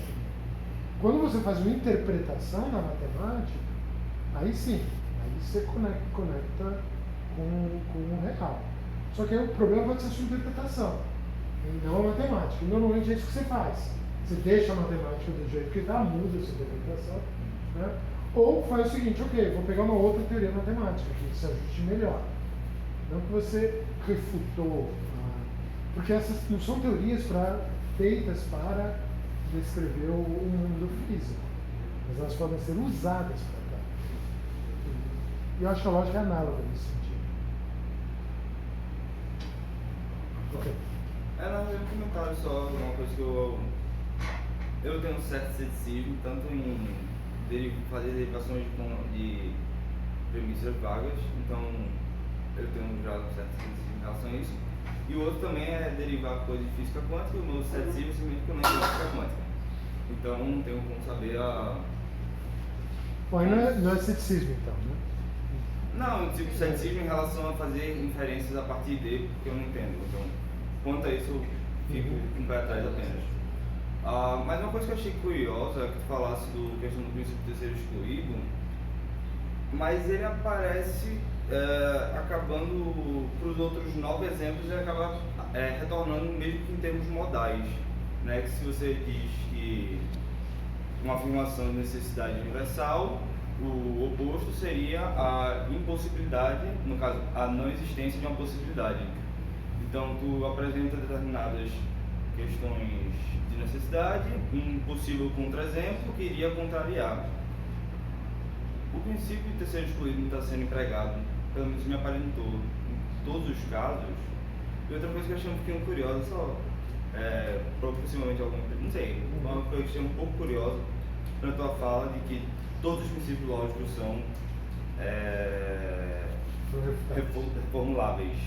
Speaker 1: Quando você faz uma interpretação na matemática, aí sim, aí você conecta com o real. Só que aí o problema pode ser a sua interpretação, e não a matemática. E normalmente é isso que você faz. Você deixa a matemática do jeito que está, muda a sua interpretação, né? Ou faz o seguinte, ok, vou pegar uma outra teoria matemática que se ajuste melhor. Não que você refutou, porque essas não são teorias feitas para descrever o mundo físico, mas elas podem ser usadas para cá. E eu acho que a lógica é análoga nesse sentido. Ok.
Speaker 7: Não, eu comentário só, uma coisa que eu tenho um certo ceticismo, tanto em fazer derivações de premissas vagas, então eu tenho já um certo ceticismo em relação a isso. E o outro também é derivar coisa de física quântica, e o meu ceticismo simplesmente que eu não entendo física quântica. Então não tenho como saber
Speaker 1: Bom, não é ceticismo então, né?
Speaker 7: Não, tipo, ceticismo em relação a fazer inferências a partir de, porque eu não entendo. Então, quanto a isso, eu fico com o pé atrás apenas. Mas uma coisa que eu achei curiosa é que tu falasse do questão do princípio terceiro excluído, mas ele aparece acabando para os outros 9 exemplos, ele acaba retornando mesmo que em termos modais, né? Que se você diz que uma afirmação de necessidade universal, o oposto seria a impossibilidade, no caso, a não existência de uma possibilidade. Então, tu apresenta determinadas questões de necessidade, um possível contra-exemplo que iria contrariar. O princípio de terceiro excluído não está sendo empregado, pelo menos me aparentou, em todos os casos. E outra coisa que eu achei um pouquinho curiosa, só proximamente alguma coisa, não sei, uma coisa que eu achei um pouco curiosa na tua fala de que todos os princípios lógicos são reformuláveis.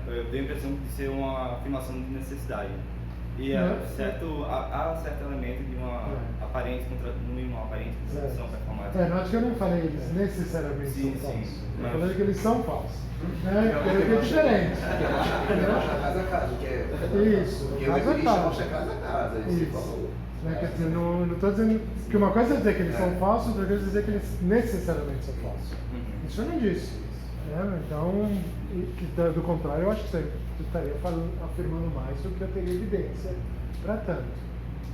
Speaker 7: Eu tenho a impressão de ser uma afirmação de necessidade. E há certo elemento de uma aparente contradição performática.
Speaker 1: Acho que eu não falei eles necessariamente
Speaker 7: sim,
Speaker 1: são falsos.
Speaker 7: sim,
Speaker 1: Eu falei que eles são falsos. Que é diferente.
Speaker 5: Casa a casa, que é.
Speaker 1: Isso,
Speaker 5: Porque
Speaker 1: casa a casa.
Speaker 5: mostra casa a casa.
Speaker 1: Isso. Quer dizer, não estou dizendo que uma coisa é dizer que eles são falsos, outra coisa é dizer que eles necessariamente são falsos. Isso eu não disse. Então, do contrário, eu acho que você estaria afirmando mais do que eu teria evidência para tanto.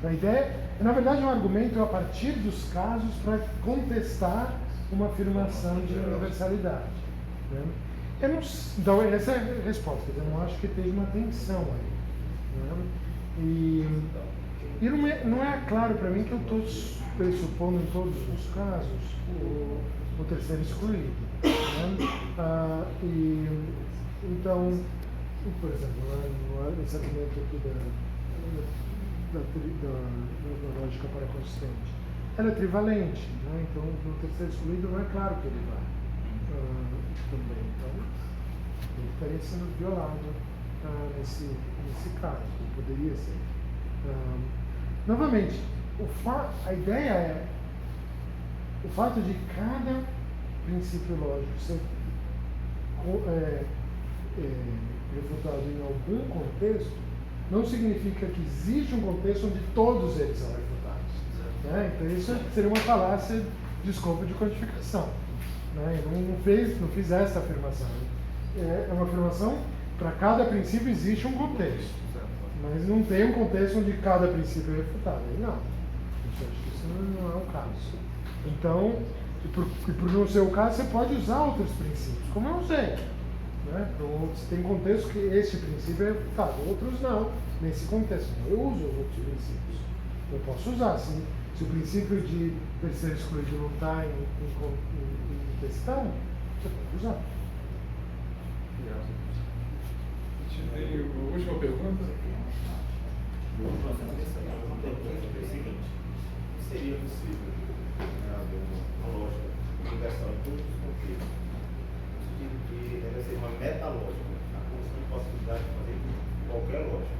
Speaker 1: A ideia, na verdade, é um argumento a partir dos casos para contestar uma afirmação de universalidade. Né? Então, essa é a resposta. Eu não acho que esteja uma tensão aí. Né? E não é claro para mim que eu estou pressupondo em todos os casos o terceiro excluído. Né? Então, por exemplo, esse argumento aqui da lógica paraconsistente, ela é trivalente, né? Então no terceiro excluído não é claro que ele vai também. Então, ele estaria sendo violado nesse caso, poderia ser. Novamente, a ideia é o fato de cada princípio lógico ser refutado em algum contexto, não significa que existe um contexto onde todos eles são refutados. Né? Então isso seria uma falácia de escopo de quantificação. Né? Eu não fiz essa afirmação. É uma afirmação, para cada princípio existe um contexto, mas não tem um contexto onde cada princípio é refutado. Não. Eu acho que isso não é o caso. Então, por não ser o caso, você pode usar outros princípios, como eu usei. Né? Você tem contexto que este princípio é refutado, outros não, nesse contexto. Eu uso os outros princípios. Eu posso usar, se o princípio de terceiro excluído não está em questão, você pode usar.
Speaker 2: A gente tem a última pergunta.
Speaker 4: seria possível, né, haver uma lógica universal em todos os contextos, no sentido que deve ser uma metalógica, a condição de possibilidade de fazer qualquer lógica.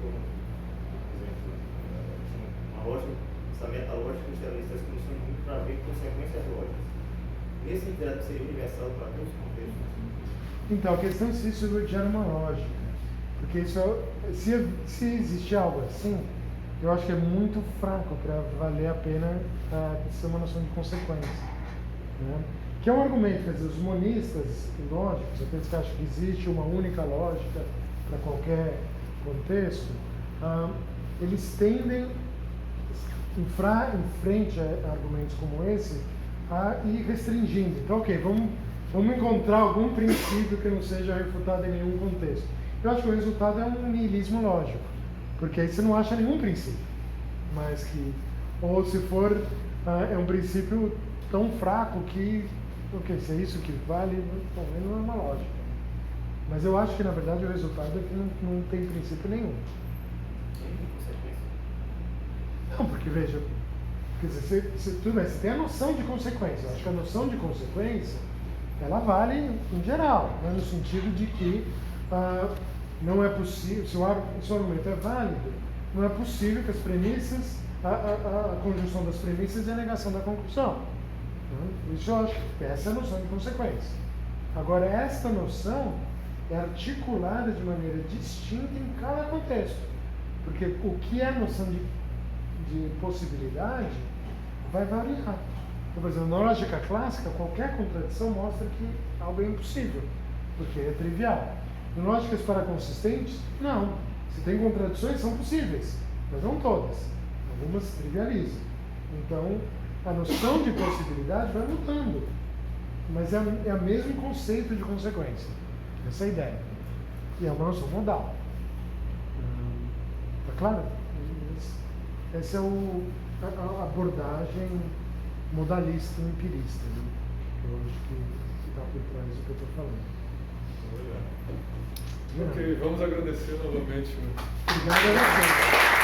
Speaker 4: Por exemplo, uma lógica, essa metalógica estabelece as condições para ver consequências lógicas. Esse entendimento seria universal para todos os contextos.
Speaker 1: Então, a questão é se isso gera uma lógica. Porque isso, se existir algo assim, eu acho que é muito fraco para valer a pena ser uma noção de consequência. Né? Que é um argumento, quer dizer, os monistas lógicos, aqueles que acham que existe uma única lógica para qualquer contexto, eles tendem, em frente a argumentos como esse, a ir restringindo. Então, ok, vamos encontrar algum princípio que não seja refutado em nenhum contexto. Eu acho que o resultado é um niilismo lógico, porque aí você não acha nenhum princípio, mas que, ou se for, é um princípio tão fraco que, ok, se é isso que vale, bom, não é uma lógica. Mas eu acho que, na verdade, o resultado é que não tem princípio nenhum. Não, porque, veja, quer dizer, tudo bem, você tem a noção de consequência. Eu acho que a noção de consequência, ela vale em geral, né, no sentido de que não é possível, se o argumento é válido, não é possível que as premissas, a conjunção das premissas e a negação da conclusão. Isso eu acho que essa é a noção de consequência. Agora, esta noção é articulada de maneira distinta em cada contexto. Porque o que é a noção de possibilidade vai variar. Por exemplo, na lógica clássica, qualquer contradição mostra que algo é impossível, porque é trivial. Em lógicas paraconsistentes, não. Se tem contradições, são possíveis, mas não todas. Algumas trivializam. Então, a noção de possibilidade vai mudando, mas é o mesmo conceito de consequência. Essa é a ideia. E é uma noção modal. Está claro? Essa é a abordagem modalista e empirista, né? Eu acho que está por trás do que eu estou falando.
Speaker 2: Ok, vamos agradecer novamente.
Speaker 1: Obrigado a você.